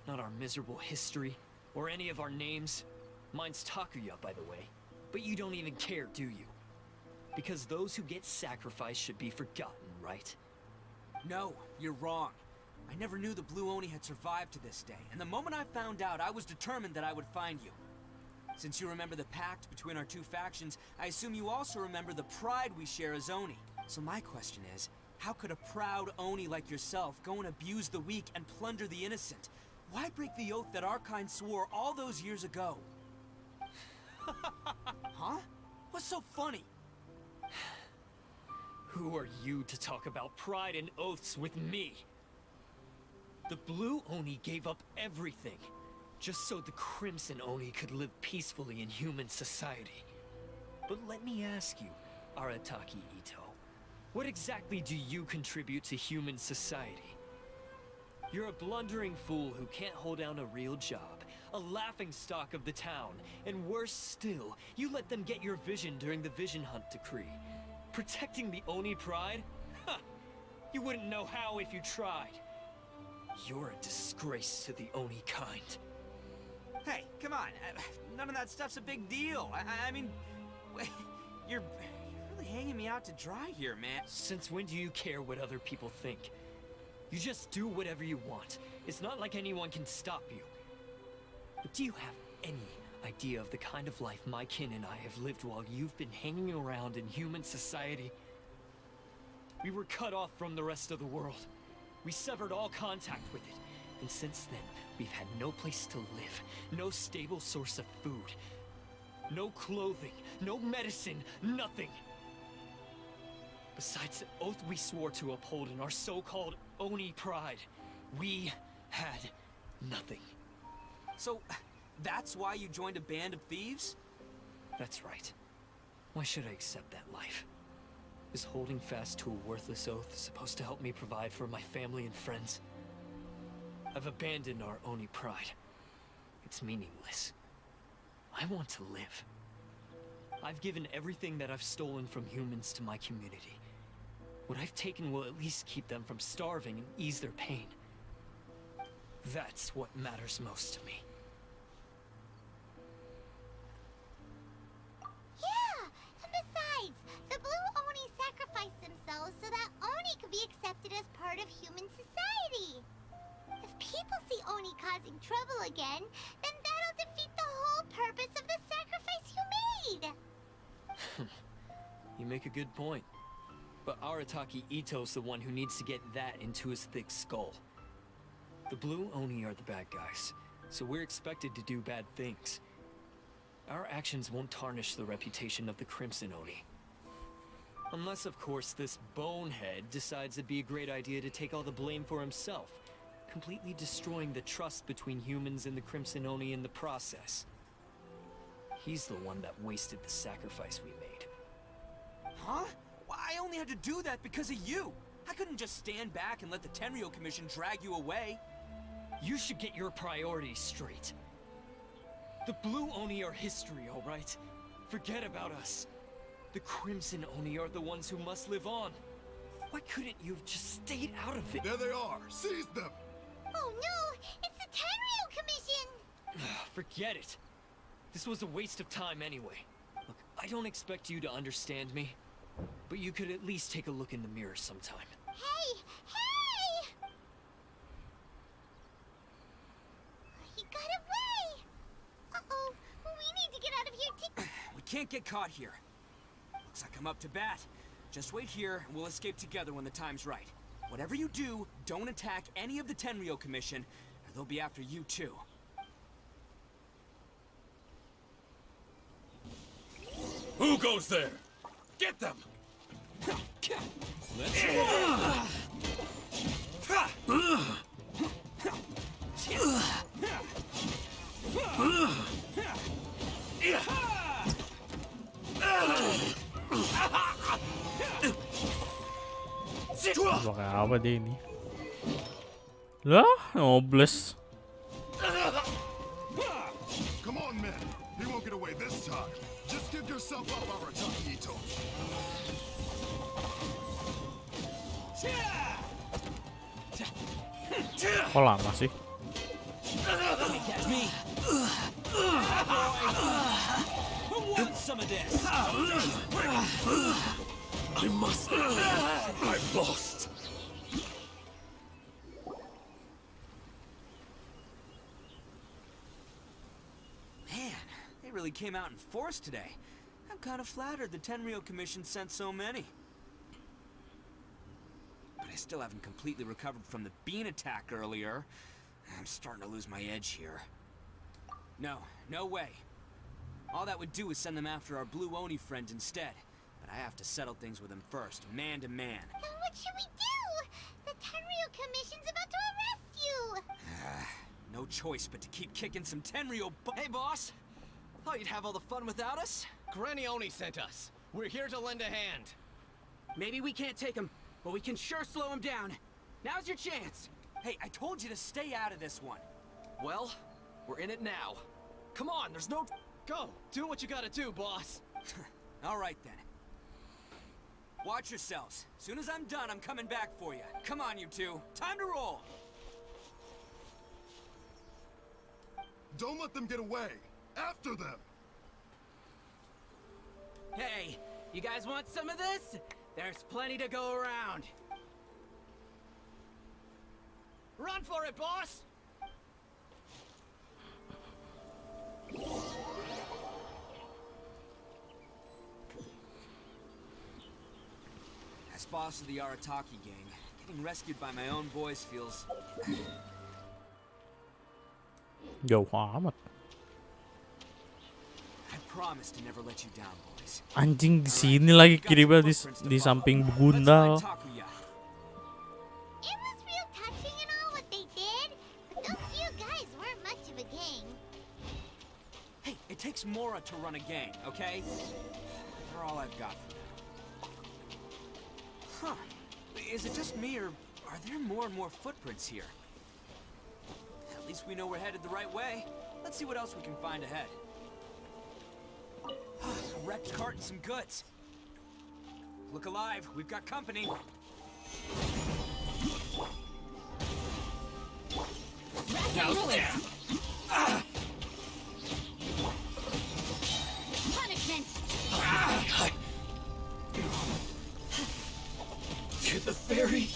Not our miserable history, Or any of our names. Mine's Takuya, by the way. But you don't even care, do you? Because those who get sacrificed should be forgotten, right? No, you're wrong. I never knew the Blue Oni had survived to this day, and the moment I found out, I was determined that I would find you. Since you remember the pact between our two factions, I assume you also remember the pride we share as Oni. So my question is, how could a proud Oni like yourself go and abuse the weak and plunder the innocent? Why break the oath that our kind swore all those years ago? Huh? What's so funny? Who are you to talk about pride and oaths with me? The Blue Oni gave up everything, just so the Crimson Oni could live peacefully in human society. But let me ask you, Arataki Ito, what exactly do you contribute to human society? You're a blundering fool who can't hold down a real job, a laughingstock of the town, and worse still, you let them get your vision during the Vision Hunt decree. Protecting the Oni pride? Ha! You wouldn't know how if you tried. You're a disgrace to the Oni kind. Hey, come on. None of that stuff's a big deal. I mean, you're really hanging me out to dry here, man. Since when do you care what other people think? You just do whatever you want. It's not like anyone can stop you. But do you have any idea of the kind of life my kin and I have lived while you've been hanging around in human society? We were cut off from the rest of the world. We severed all contact with it. And since then, we've had no place to live, no stable source of food, no clothing, no medicine, nothing. Besides the oath we swore to uphold in our so-called Oni pride, we had nothing. So, that's why you joined a band of thieves? That's right. Why should I accept that life? Is holding fast to a worthless oath supposed to help me provide for my family and friends? I've abandoned our Oni pride. It's meaningless. I want to live. I've given everything that I've stolen from humans to my community. What I've taken will at least keep them from starving and ease their pain. That's what matters most to me. Yeah, and besides, the Blue Oni sacrificed themselves so that Oni could be accepted as part of human society. If people see Oni causing trouble again, then that'll defeat the whole purpose of the sacrifice you made. You make a good point. But Arataki Ito's the one who needs to get that into his thick skull. The Blue Oni are the bad guys, so we're expected to do bad things. Our actions won't tarnish the reputation of the Crimson Oni. Unless, of course, this bonehead decides it'd be a great idea to take all the blame for himself, completely destroying the trust between humans and the Crimson Oni in the process. He's the one that wasted the sacrifice we made. Huh? Well, I only had to do that because of you. I couldn't just stand back and let the Tenryou Commission drag you away. You should get your priorities straight. The Blue Oni are history, alright? Forget about us. The Crimson Oni are the ones who must live on. Why couldn't you have just stayed out of it? There they are! Seize them! Oh no! It's the Tenryou Commission! Forget it. This was a waste of time anyway. Look, I don't expect you to understand me, but you could at least take a look in the mirror sometime. Hey! Hey! He got away! Uh-oh, we need to get out of here We can't get caught here. Looks like I'm up to bat. Just wait here, and we'll escape together when the time's right. Whatever you do, don't attack any of the Tenryou Commission, or they'll be after you too. Who goes there? Get them! Let's Pakai apa dia ini? Lah, nobles. Come on, men. He won't get away this time. Just give yourself up, Arataki Ito. Kok lama sih? Catch me. this. I must. I've lost. Man, they really came out in force today. I'm kind of flattered the Tenryou Commission sent so many. But I still haven't completely recovered from the bean attack earlier. I'm starting to lose my edge here. No way. All that would do is send them after our Blue Oni friend instead. But I have to settle things with him first, man to man. Then what should we do? The Tenryou Commission's about to arrest you! No choice but to keep kicking some Tenryou Hey, boss! Thought you'd have all the fun without us? Granny Oni sent us. We're here to lend a hand. Maybe we can't take him, but we can sure slow him down. Now's your chance! Hey, I told you to stay out of this one. Well, we're in it now. Come on, there's no... Go! Do what you gotta do, boss! All right, then. Watch yourselves. Soon as I'm done, I'm coming back for you. Come on, you two. Time to roll! Don't let them get away. After them. Hey, you guys want some of this? There's plenty to go around. Run for it, boss! As boss of the Arataki gang, getting rescued by my own boys feels... Jauh amat. I promise to never let you down, boys. Anjing, di sini lagi kirimnya di samping Bunda. It was real touching and all what they did, but those few guys weren't much of a gang. Hey, it takes Mora to run a gang, okay? They're all I've got for now. Huh. Is it just me, or are there more and more footprints here? At least we know we're headed the right way. Let's see what else we can find ahead. A wrecked cart and some goods. Look alive, we've got company. Punishment! To the ferry.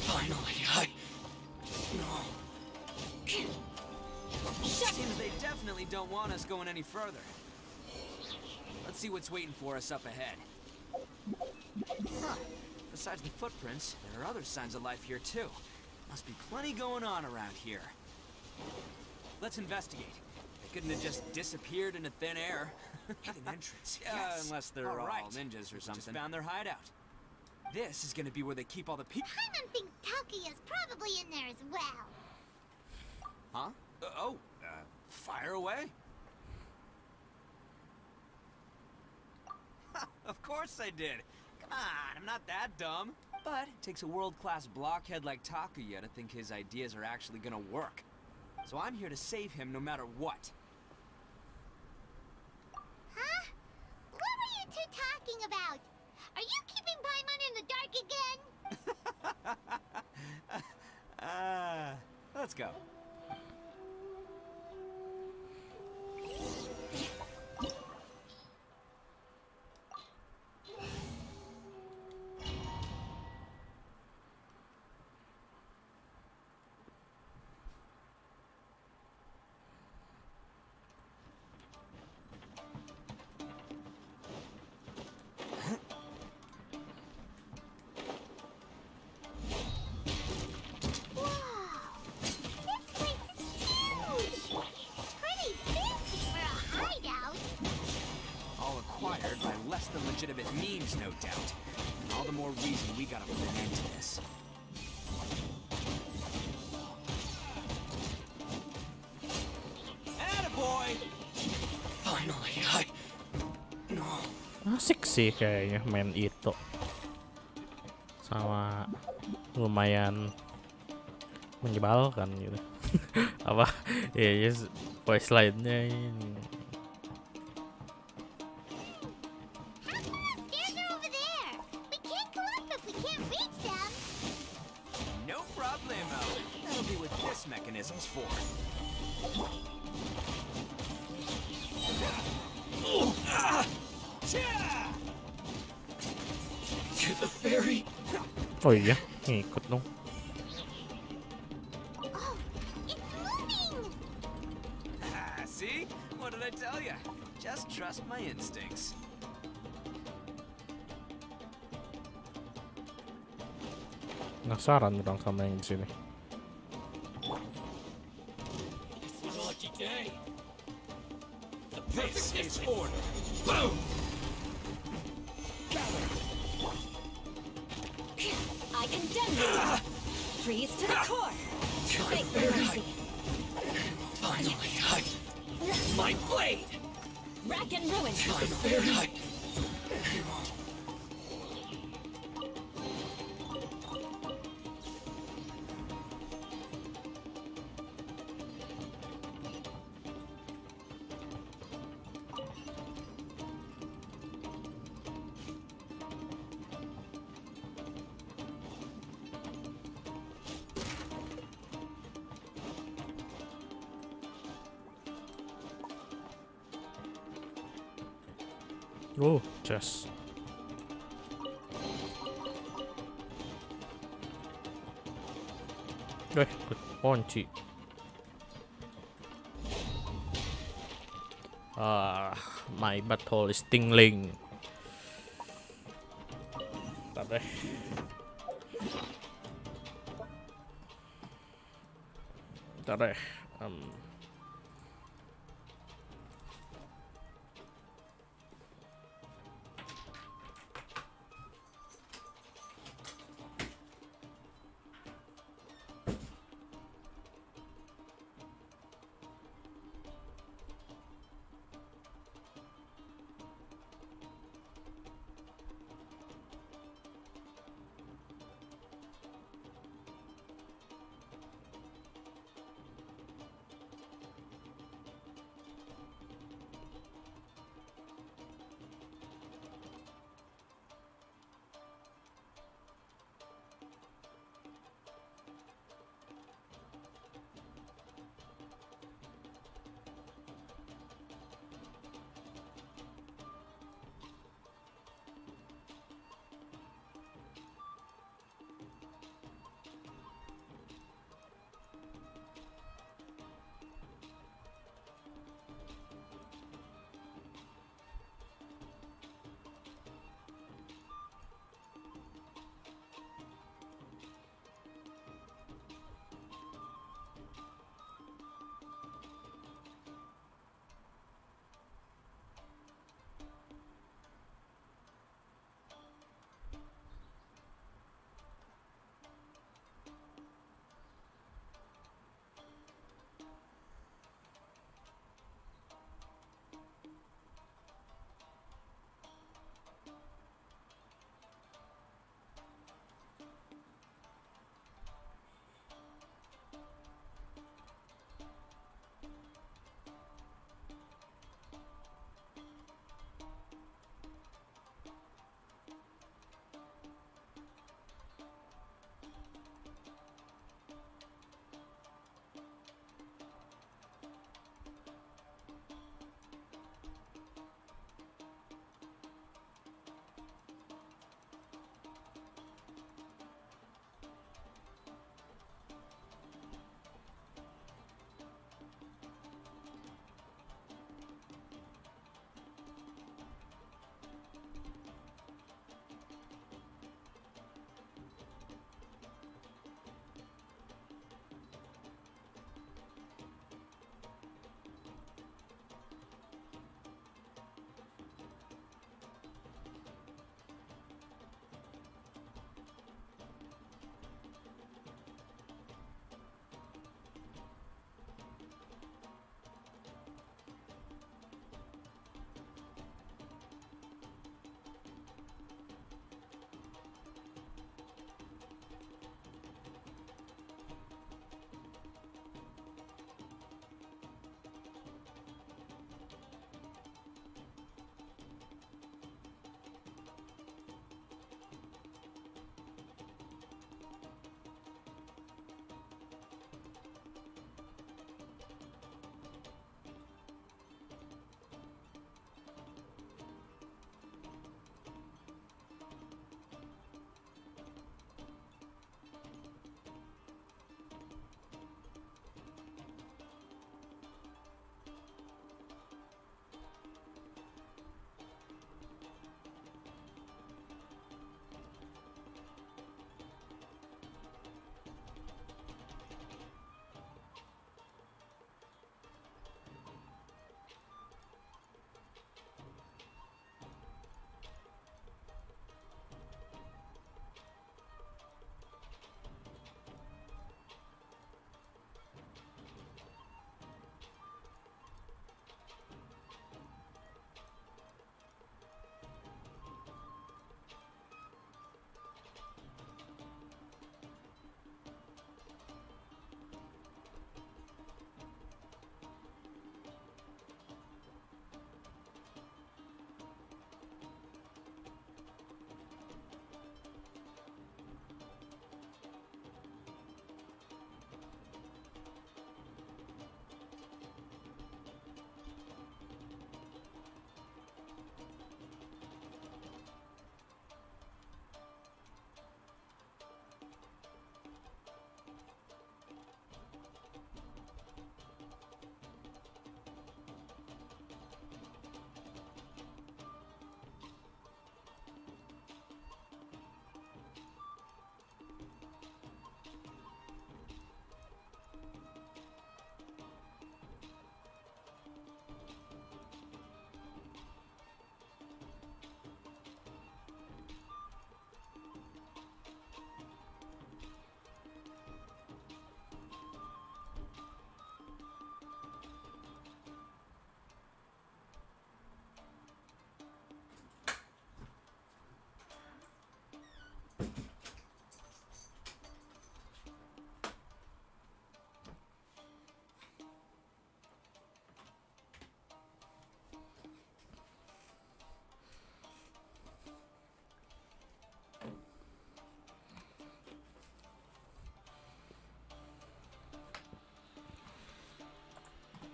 Finally, Seems they definitely don't want us going any further. Let's see what's waiting for us up ahead. Huh. Besides the footprints, there are other signs of life here too. Must be plenty going on around here. Let's investigate. They couldn't have just disappeared into thin air. Hidden entrance. Yes. Unless they're all ninjas or something. Just found their hideout. This is gonna be where they keep all the people. Paimon thinks Takuya's probably in there as well. Huh? Fire away. Of course I did. Come on, I'm not that dumb. But it takes a world-class blockhead like Takuya to think his ideas are actually gonna work. So I'm here to save him no matter what. Huh? What were you two talking about? Are you keeping Paimon in the dark again? Let's go. Legitimate means, no doubt. All the more reason we gotta put an end to this. Attaboy! Finally, Asik sih kayaknya main itu. Sama lumayan menyebalkan gitu. Apa? Ya, voice line-nya ini. Mechanisms for. Oh iya, ngikut dong. See? What did I tell ya? Just trust my instincts. Penasaran orang sama yang di sini. This is a lucky day. This is order. Boom! I condemn you! Freeze to the core! Fake mercy! Finally, my blade! Rack and ruin! Oh, chest. Kunci. My butthole is tingling. Bentar deh. Bentar deh.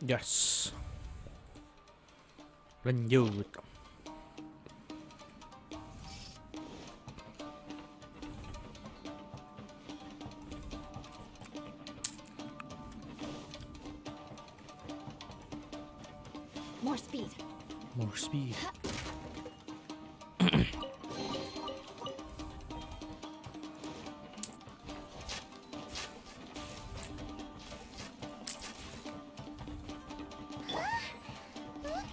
Yes. Lanjut. More speed. More speed. Look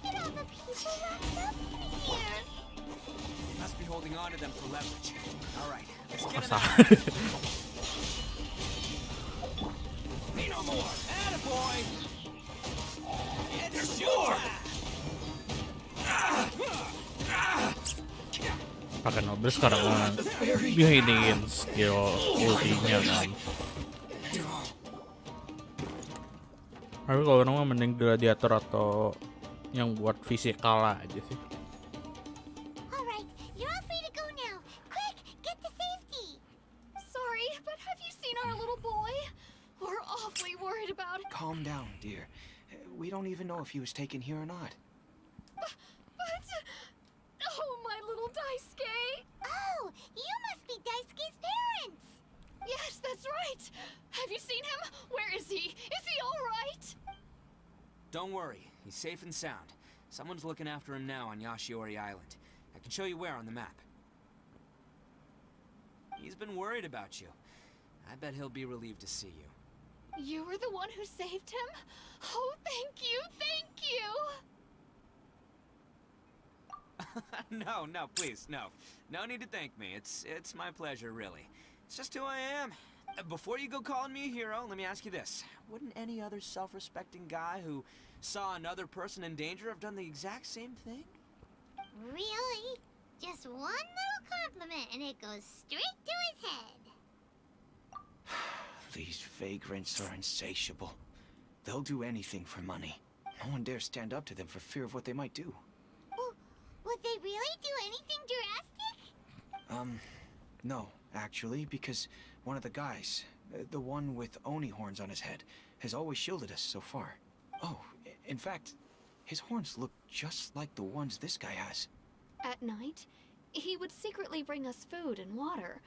at all the people wrapped up here. Must be holding on to them for leverage. All right, let's get Masa. him out. Say no more. Attaboy. And there's your. Pakai nobles sekarang behind skill ultinya kan. Tapi kalau orang mah mending gladiator atau yang buat fisikal aja sih. All right, you're all free to go now. Quick, get to safety. Sorry, but have you seen our little boy? We're awfully worried about him. Calm down, dear. We don't even know if he was taken here or not. But... Oh, my little Daisuke! Oh, you must be Daisuke's parents. Yes, that's right. Have you seen him? Where is he? Is he all right? Don't worry, he's safe and sound. Someone's looking after him now on Yashiori Island. I can show you where on the map. He's been worried about you. I bet he'll be relieved to see you. You were the one who saved him? Oh, thank you, thank you! No, please, no. No need to thank me. It's my pleasure, really. It's just who I am. Before you go calling me a hero, let me ask you this. Wouldn't any other self-respecting guy who saw another person in danger have done the exact same thing? Really? Just one little compliment and it goes straight to his head. These vagrants are insatiable. They'll do anything for money. No one dares stand up to them for fear of what they might do. Would they really do anything drastic? No, actually, because one of the guys, the one with Oni horns on his head, has always shielded us so far. Oh, in fact, his horns look just like the ones this guy has. At night, he would secretly bring us food and water.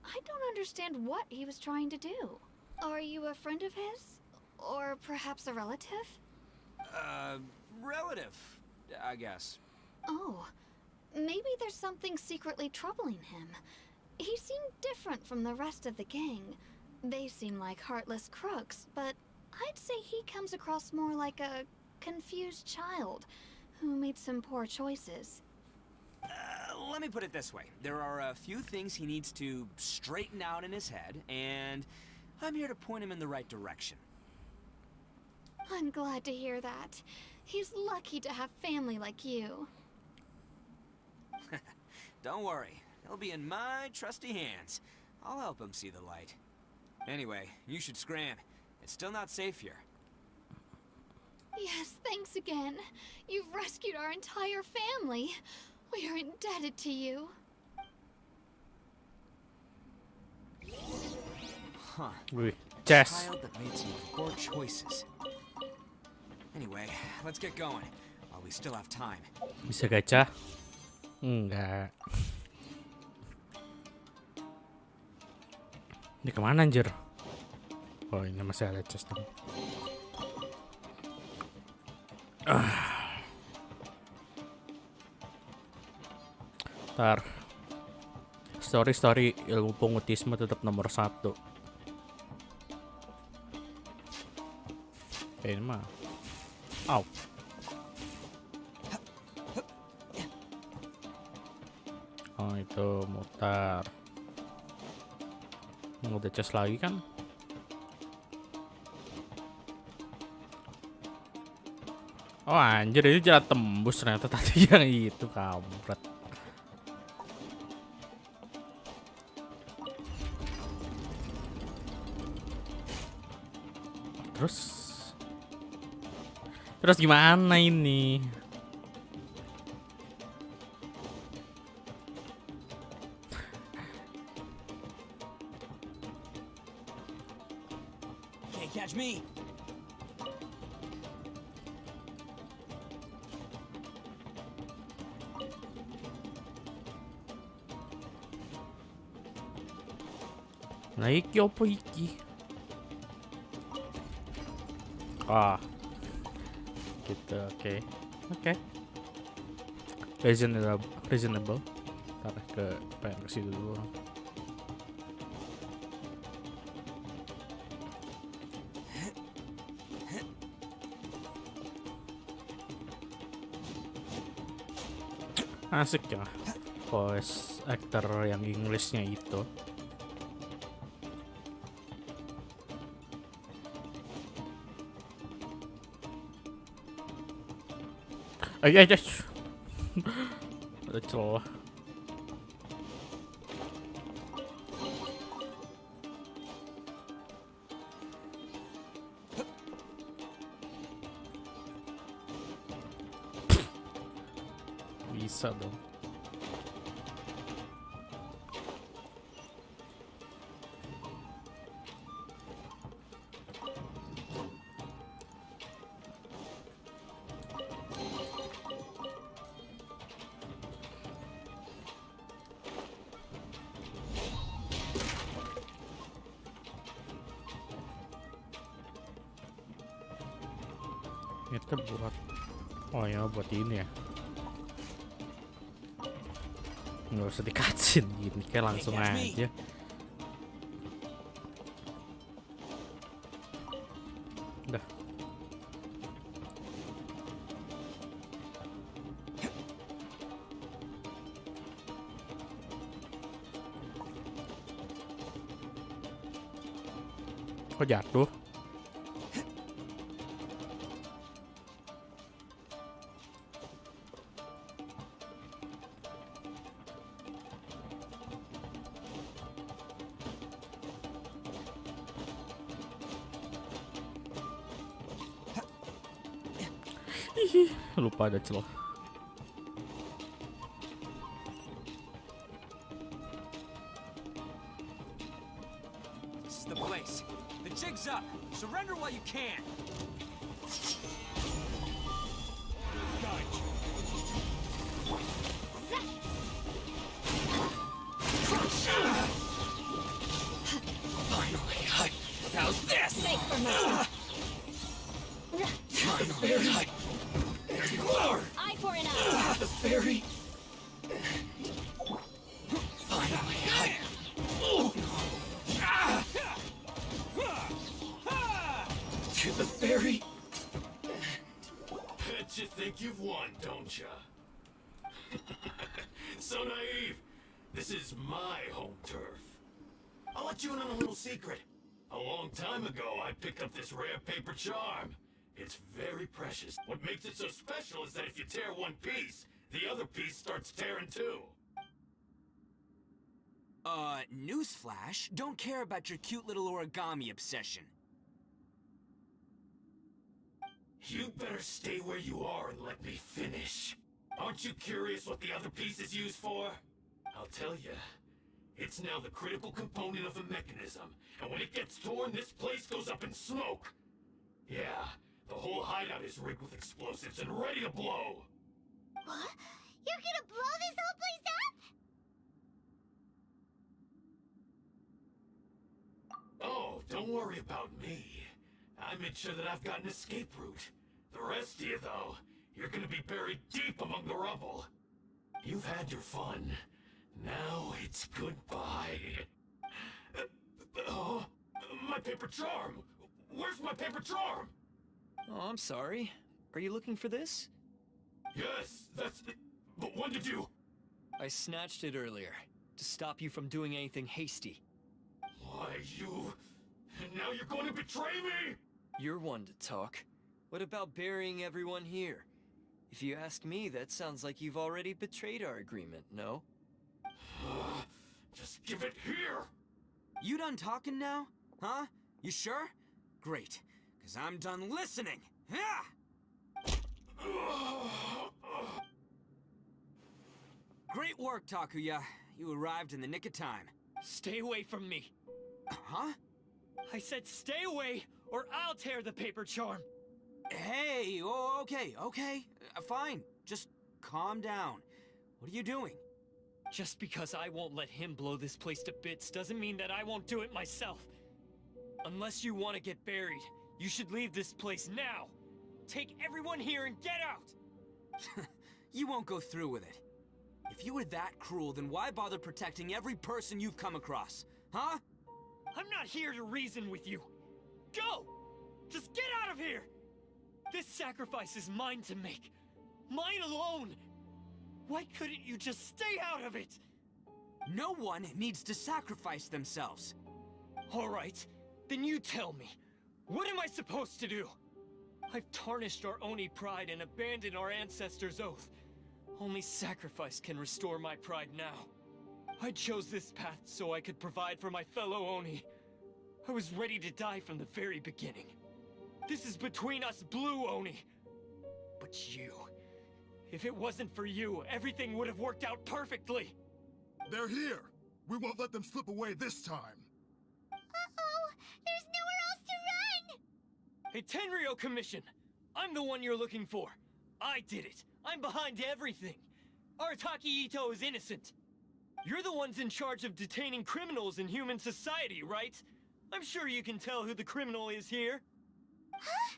I don't understand what he was trying to do. Are you a friend of his? Or perhaps a relative? Relative, I guess. Oh, maybe there's something secretly troubling him. He seemed different from the rest of the gang. They seem like heartless crooks, but I'd say he comes across more like a confused child who made some poor choices. Let me put it this way. There are a few things he needs to straighten out in his head, and I'm here to point him in the right direction. I'm glad to hear that. He's lucky to have family like you. Don't worry. He'll be in my trusty hands. I'll help him see the light. Anyway, you should scram. It's still not safe here. Yes, thanks again. You've rescued our entire family. We are indebted to you. Huh. Wih, chess. Child that made some poor choices. Anyway, let's get going while we still have time. Bisa gacha? Enggak. Ini kemana anjir? Oh, ini masih ada chest nih. Ntar story ilmu pengutisme tetap nomor 1. Ini mah. Au. Oh, itu mutar. Udah chest lagi kan? Oh anjir, itu jalan tembus ternyata tadi yang itu, kampret. Terus gimana ini? Can't catch me. Nah iki opo iki? Ah. Gitu, oke. Reasonable. Ntar pengen ke situ dulu. Asik ya voice actor yang Inggrisnya itu. Ay. Ada celah. Bisa dong. Itu buat, oh ya buat ini ya. Nggak usah dikacin gini, kayak langsung aja. Udah. Kok jatuh? Lupa ada celah. This is the place. The jig's up. Surrender while you can. Finally, how's this? Make for me. Finally, there you are. Eye for an eye. The fairy. Finally, to the fairy. Bet you think you've won, don't ya? So naive. This is my home turf. I'll let you in on a little secret. A long time ago, I picked up this rare paper charm. It's very precious. What makes it so special is that if you tear one piece, the other piece starts tearing too. Newsflash, don't care about your cute little origami obsession. You better stay where you are and let me finish. Aren't you curious what the other piece is used for? I'll tell you. It's now the critical component of the mechanism, and when it gets torn, this place goes up in smoke. Yeah, the whole hideout is rigged with explosives and ready to blow. What? You're gonna blow this whole place up? Oh, don't worry about me. I made sure that I've got an escape route. The rest of you, though, you're gonna be buried deep among the rubble. You've had your fun. Now it's goodbye. Oh, my paper charm! Where's my paper charm? Oh, I'm sorry. Are you looking for this? Yes, that's it. But when did you... I snatched it earlier, to stop you from doing anything hasty. Why, you... And now you're going to betray me? You're one to talk. What about burying everyone here? If you ask me, that sounds like you've already betrayed our agreement, no? Just give it here! You done talking now? Huh? You sure? Great, because I'm done listening! Yeah! Great work, Takuya. You arrived in the nick of time. Stay away from me! Huh? I said stay away, or I'll tear the paper charm! Hey, okay. Fine. Just calm down. What are you doing? Just because I won't let him blow this place to bits doesn't mean that I won't do it myself. Unless you want to get buried, you should leave this place now. Take everyone here and get out! You won't go through with it. If you were that cruel, then why bother protecting every person you've come across? Huh? I'm not here to reason with you. Go! Just get out of here! This sacrifice is mine to make. Mine alone! Why couldn't you just stay out of it? No one needs to sacrifice themselves. All right, then you tell me. What am I supposed to do? I've tarnished our Oni pride and abandoned our ancestors' oath. Only sacrifice can restore my pride now. I chose this path so I could provide for my fellow Oni. I was ready to die from the very beginning. This is between us Blue Oni. But you... If it wasn't for you, everything would have worked out perfectly! They're here! We won't let them slip away this time! Uh-oh! There's nowhere else to run! Hey, Tenryo Commission! I'm the one you're looking for. I did it. I'm behind everything. Arataki Ito is innocent. You're the ones in charge of detaining criminals in human society, right? I'm sure you can tell who the criminal is here. Huh?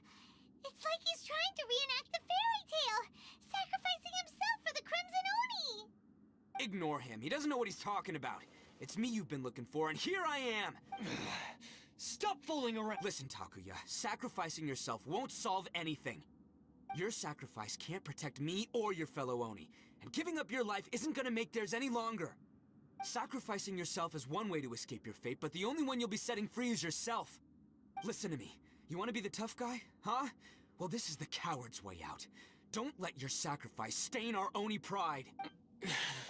It's like he's trying to reenact the fairy tale, sacrificing himself for the Crimson Oni! Ignore him. He doesn't know what he's talking about. It's me you've been looking for, and here I am! Stop fooling around! Listen, Takuya. Sacrificing yourself won't solve anything. Your sacrifice can't protect me or your fellow Oni, and giving up your life isn't gonna make theirs any longer. Sacrificing yourself is one way to escape your fate, but the only one you'll be setting free is yourself. Listen to me. You want to be the tough guy, huh? Well, this is the coward's way out. Don't let your sacrifice stain our Oni pride.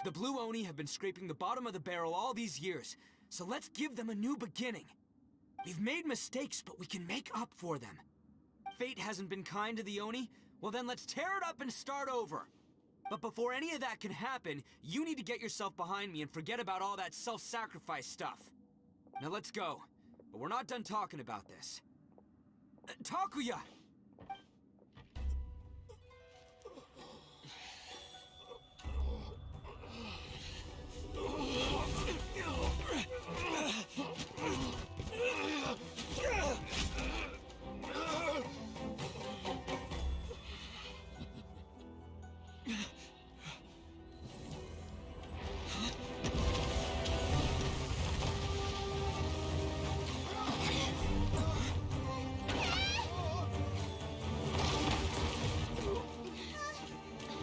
The Blue Oni have been scraping the bottom of the barrel all these years, so let's give them a new beginning. We've made mistakes, but we can make up for them. Fate hasn't been kind to the Oni? Well then let's tear it up and start over. But before any of that can happen, you need to get yourself behind me and forget about all that self-sacrifice stuff. Now let's go. But we're not done talking about this. Takuya!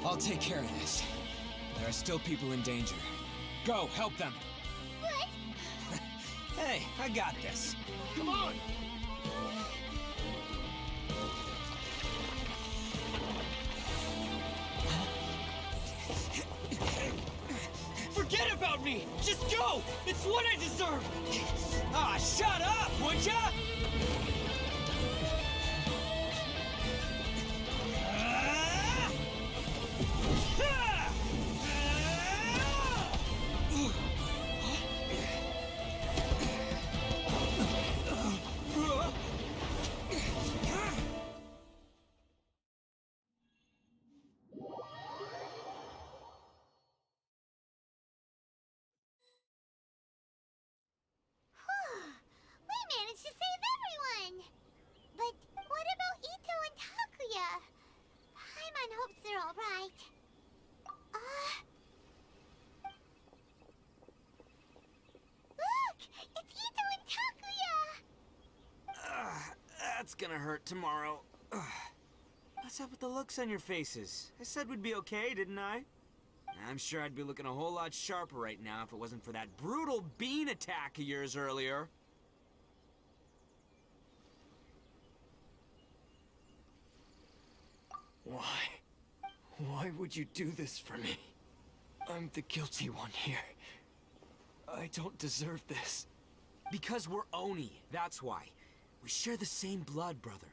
I'll take care of this. There are still people in danger. Go, help them! What? Hey, I got this. Come on! Forget about me! Just go! It's what I deserve! Ah, shut up, would ya? We managed to save everyone! But what about Ito and Takuya? Paimon hopes they're alright. Look! It's Ito and Takuya! That's gonna hurt tomorrow. What's up with the looks on your faces? I said we'd be okay, didn't I? I'm sure I'd be looking a whole lot sharper right now if it wasn't for that brutal bean attack of yours earlier. Why? Why would you do this for me? I'm the guilty one here. I don't deserve this. Because we're Oni, that's why. We share the same blood, brother.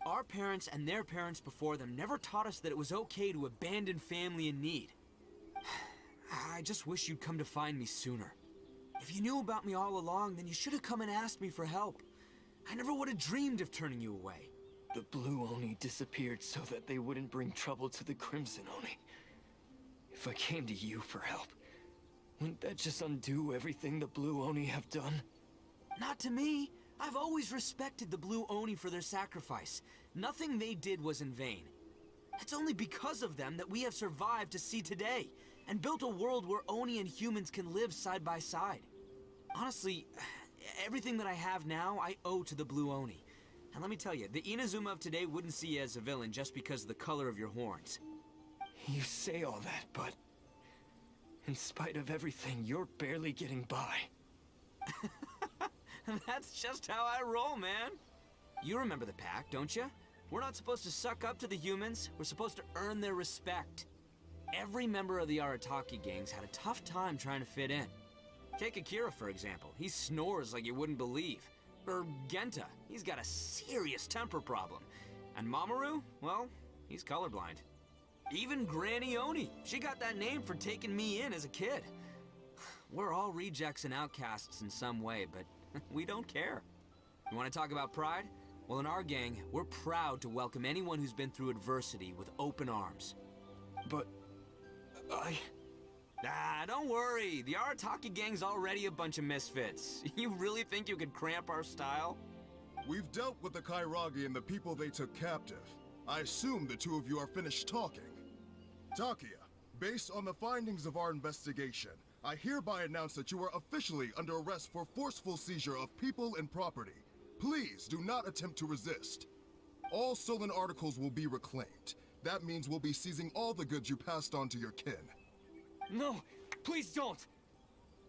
Our parents and their parents before them never taught us that it was okay to abandon family in need. I just wish you'd come to find me sooner. If you knew about me all along, then you should have come and asked me for help. I never would have dreamed of turning you away. The Blue Oni disappeared so that they wouldn't bring trouble to the Crimson Oni. If I came to you for help, Wouldn't that just undo everything the Blue Oni have done? Not to me. I've always respected the Blue Oni for their sacrifice. Nothing they did was in vain. It's only because of them that we have survived to see today, and built a world where Oni and humans can live side by side. Honestly, everything that I have now, I owe to the Blue Oni. And let me tell you, the Inazuma of today wouldn't see you as a villain just because of the color of your horns. You say all that, but in spite of everything, you're barely getting by. That's just how I roll, man. You remember the pact, don't you? We're not supposed to suck up to the humans. We're supposed to earn their respect. Every member of the Arataki gangs had a tough time trying to fit in. Take Akira, for example. He snores like you wouldn't believe. Or Genta. He's got a serious temper problem. And Mamoru, well, he's colorblind. Even Granny Oni. She got that name for taking me in as a kid. We're all rejects and outcasts in some way, but we don't care. You want to talk about pride? Well, in our gang, we're proud to welcome anyone who's been through adversity with open arms. But Ah, don't worry. The Arataki gang's already a bunch of misfits. You really think you could cramp our style? We've dealt with the Kairagi and the people they took captive. I assume the two of you are finished talking. Takia, based on the findings of our investigation, I hereby announce that you are officially under arrest for forceful seizure of people and property. Please do not attempt to resist. All stolen articles will be reclaimed. That means we'll be seizing all the goods you passed on to your kin. no, please don't.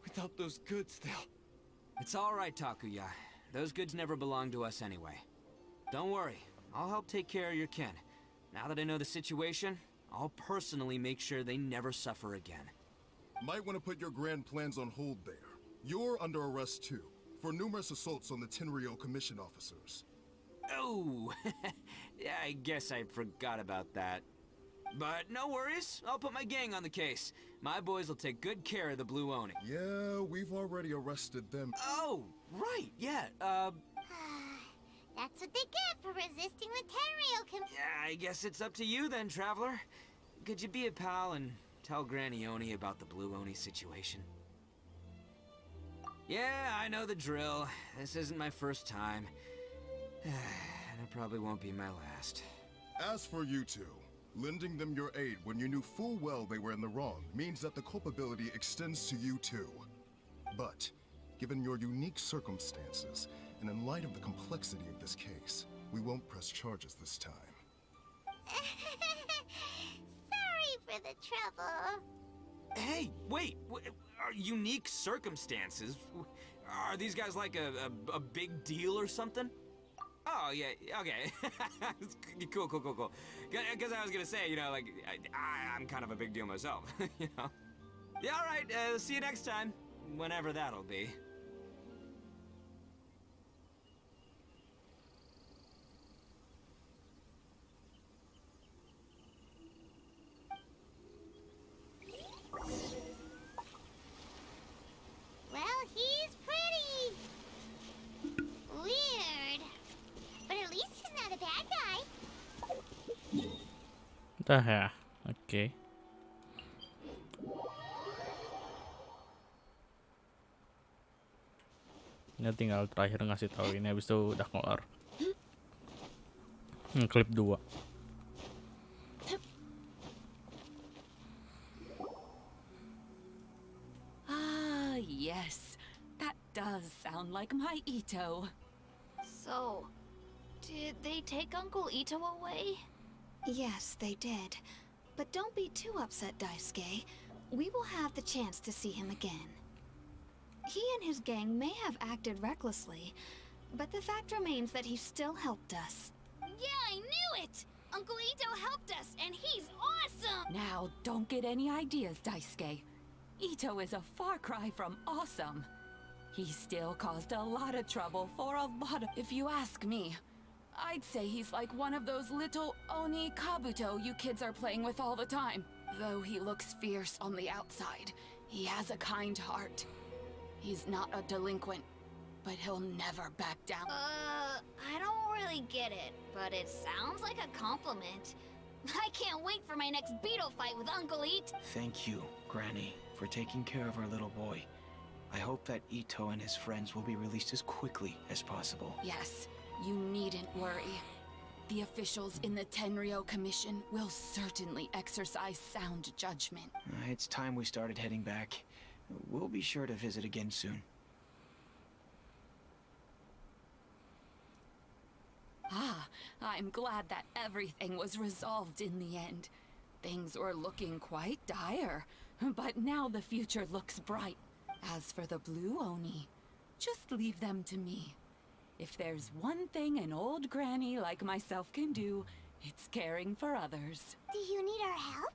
Without those goods, they'll... It's all right, Takuya. Those goods never belonged to us anyway. Don't worry. I'll help take care of your kin. Now that I know the situation, I'll personally make sure they never suffer again. Might want to put your grand plans on hold there. You're under arrest too, for numerous assaults on the Tenryou Commission officers. Oh, yeah, I guess I forgot about that. But no worries, I'll put my gang on the case. My boys will take good care of the Blue Oni. Yeah, we've already arrested them. Oh, right, yeah, That's what they get for resisting the Tenryou yeah, I guess it's up to you then, Traveler. Could you be a pal and tell Granny Oni about the Blue Oni situation? Yeah, I know the drill. This isn't my first time. And it probably won't be my last. As for you two, lending them your aid when you knew full well they were in the wrong means that the culpability extends to you too. But, given your unique circumstances, and in light of the complexity of this case, we won't press charges this time. Sorry for the trouble. Hey, wait, are unique circumstances? Are these guys like a big deal or something? Oh, yeah, okay. Cool. Because I was gonna say, you know, like, I'm kind of a big deal myself, you know? Yeah, all right, see you next time. Whenever that'll be. Well, he's pretty. Weird. But at least he's not a bad guy. Dah ya, oke. Ini tinggal terakhir ngasih tahu ini, habis itu udah keluar. Klip 2. Ah, yes. That does sound like my Ito. So, did they take Uncle Ito away? Yes, they did. But don't be too upset, Daisuke. We will have the chance to see him again. He and his gang may have acted recklessly, but the fact remains that he still helped us. Yeah, I knew it! Uncle Ito helped us, and he's awesome! Now, don't get any ideas, Daisuke. Ito is a far cry from awesome. He still caused a lot of trouble for a lot of... If you ask me, I'd say he's like one of those little Oni Kabuto you kids are playing with all the time. Though he looks fierce on the outside, he has a kind heart. He's not a delinquent, but he'll never back down. I don't really get it, but it sounds like a compliment. I can't wait for my next beetle fight with Uncle Eat. Thank you, Granny, for taking care of our little boy. I hope that Ito and his friends will be released as quickly as possible. Yes, you needn't worry. The officials in the Tenryo Commission will certainly exercise sound judgment. It's time we started heading back. We'll be sure to visit again soon. Ah, I'm glad that everything was resolved in the end. Things were looking quite dire, but now the future looks bright. As for the Blue Oni, just leave them to me. If there's one thing an old granny like myself can do, it's caring for others. Do you need our help?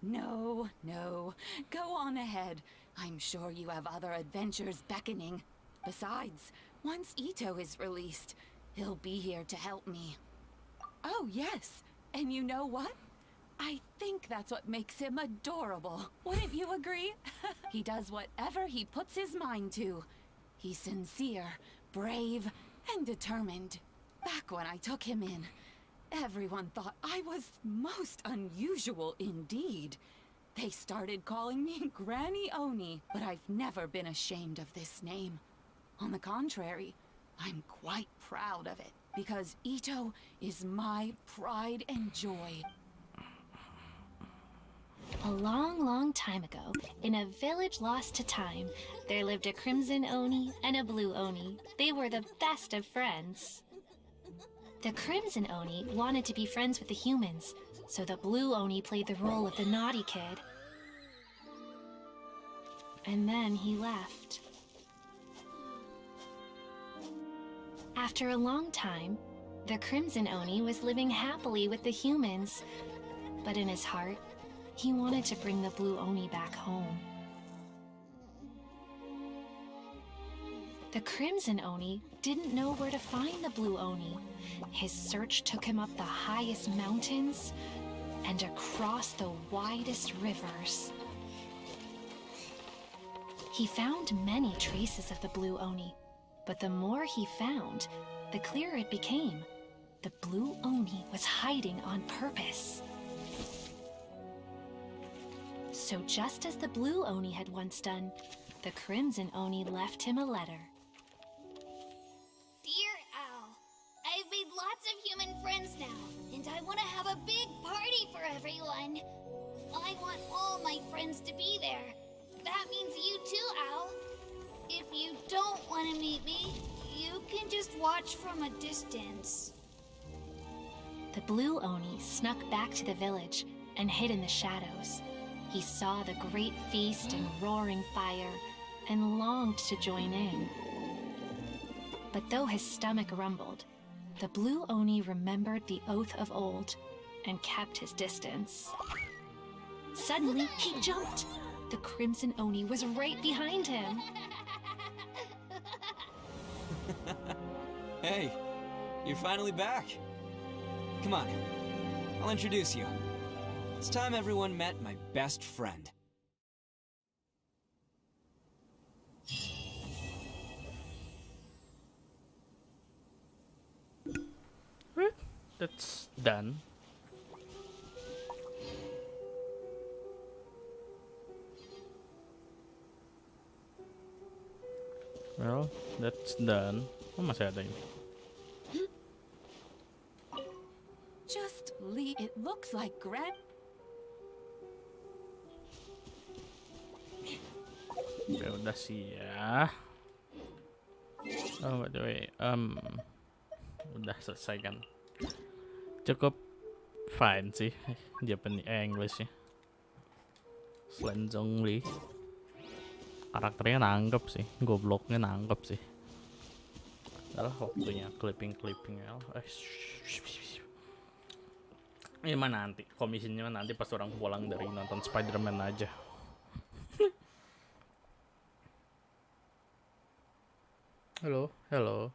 No, no. Go on ahead. I'm sure you have other adventures beckoning. Besides, once Ito is released, he'll be here to help me. Oh, yes. And you know what? I think that's what makes him adorable. Wouldn't you agree? He does whatever he puts his mind to. He's sincere, brave, and determined. Back when I took him in, everyone thought I was most unusual indeed. They started calling me Granny Oni, but I've never been ashamed of this name. On the contrary, I'm quite proud of it, because Ito is my pride and joy. A long, long time ago, in a village lost to time, there lived a Crimson Oni and a Blue Oni. They were the best of friends. The Crimson Oni wanted to be friends with the humans, so the Blue Oni played the role of the naughty kid. And then he left. After a long time, the Crimson Oni was living happily with the humans, but in his heart, he wanted to bring the Blue Oni back home. The Crimson Oni didn't know where to find the Blue Oni. His search took him up the highest mountains and across the widest rivers. He found many traces of the Blue Oni, but the more he found, the clearer it became. The Blue Oni was hiding on purpose. So just as the Blue Oni had once done, the Crimson Oni left him a letter. Dear Al, I've made lots of human friends now, and I want to have a big party for everyone. I want all my friends to be there. That means you too, Al. If you don't want to meet me, you can just watch from a distance. The Blue Oni snuck back to the village and hid in the shadows. He saw the great feast and roaring fire and longed to join in. But though his stomach rumbled, the Blue Oni remembered the oath of old and kept his distance. Suddenly, he jumped. The Crimson Oni was right behind him. Hey, you're finally back. Come on, I'll introduce you. It's time everyone met my best friend. That's done. Well, that's done. Oh, masih ada ini. Just leave. It looks like Ya udah sih ya. Oh, by the way, udah selesai kan? Cukup fine sih, Japanese English ya. Selanjutnya karakternya nanggep sih, gobloknya nanggep sih. Adalah waktunya clipping ya. Ini mah nanti, komisinya nanti pas orang pulang dari nonton Spider-Man aja. Halo.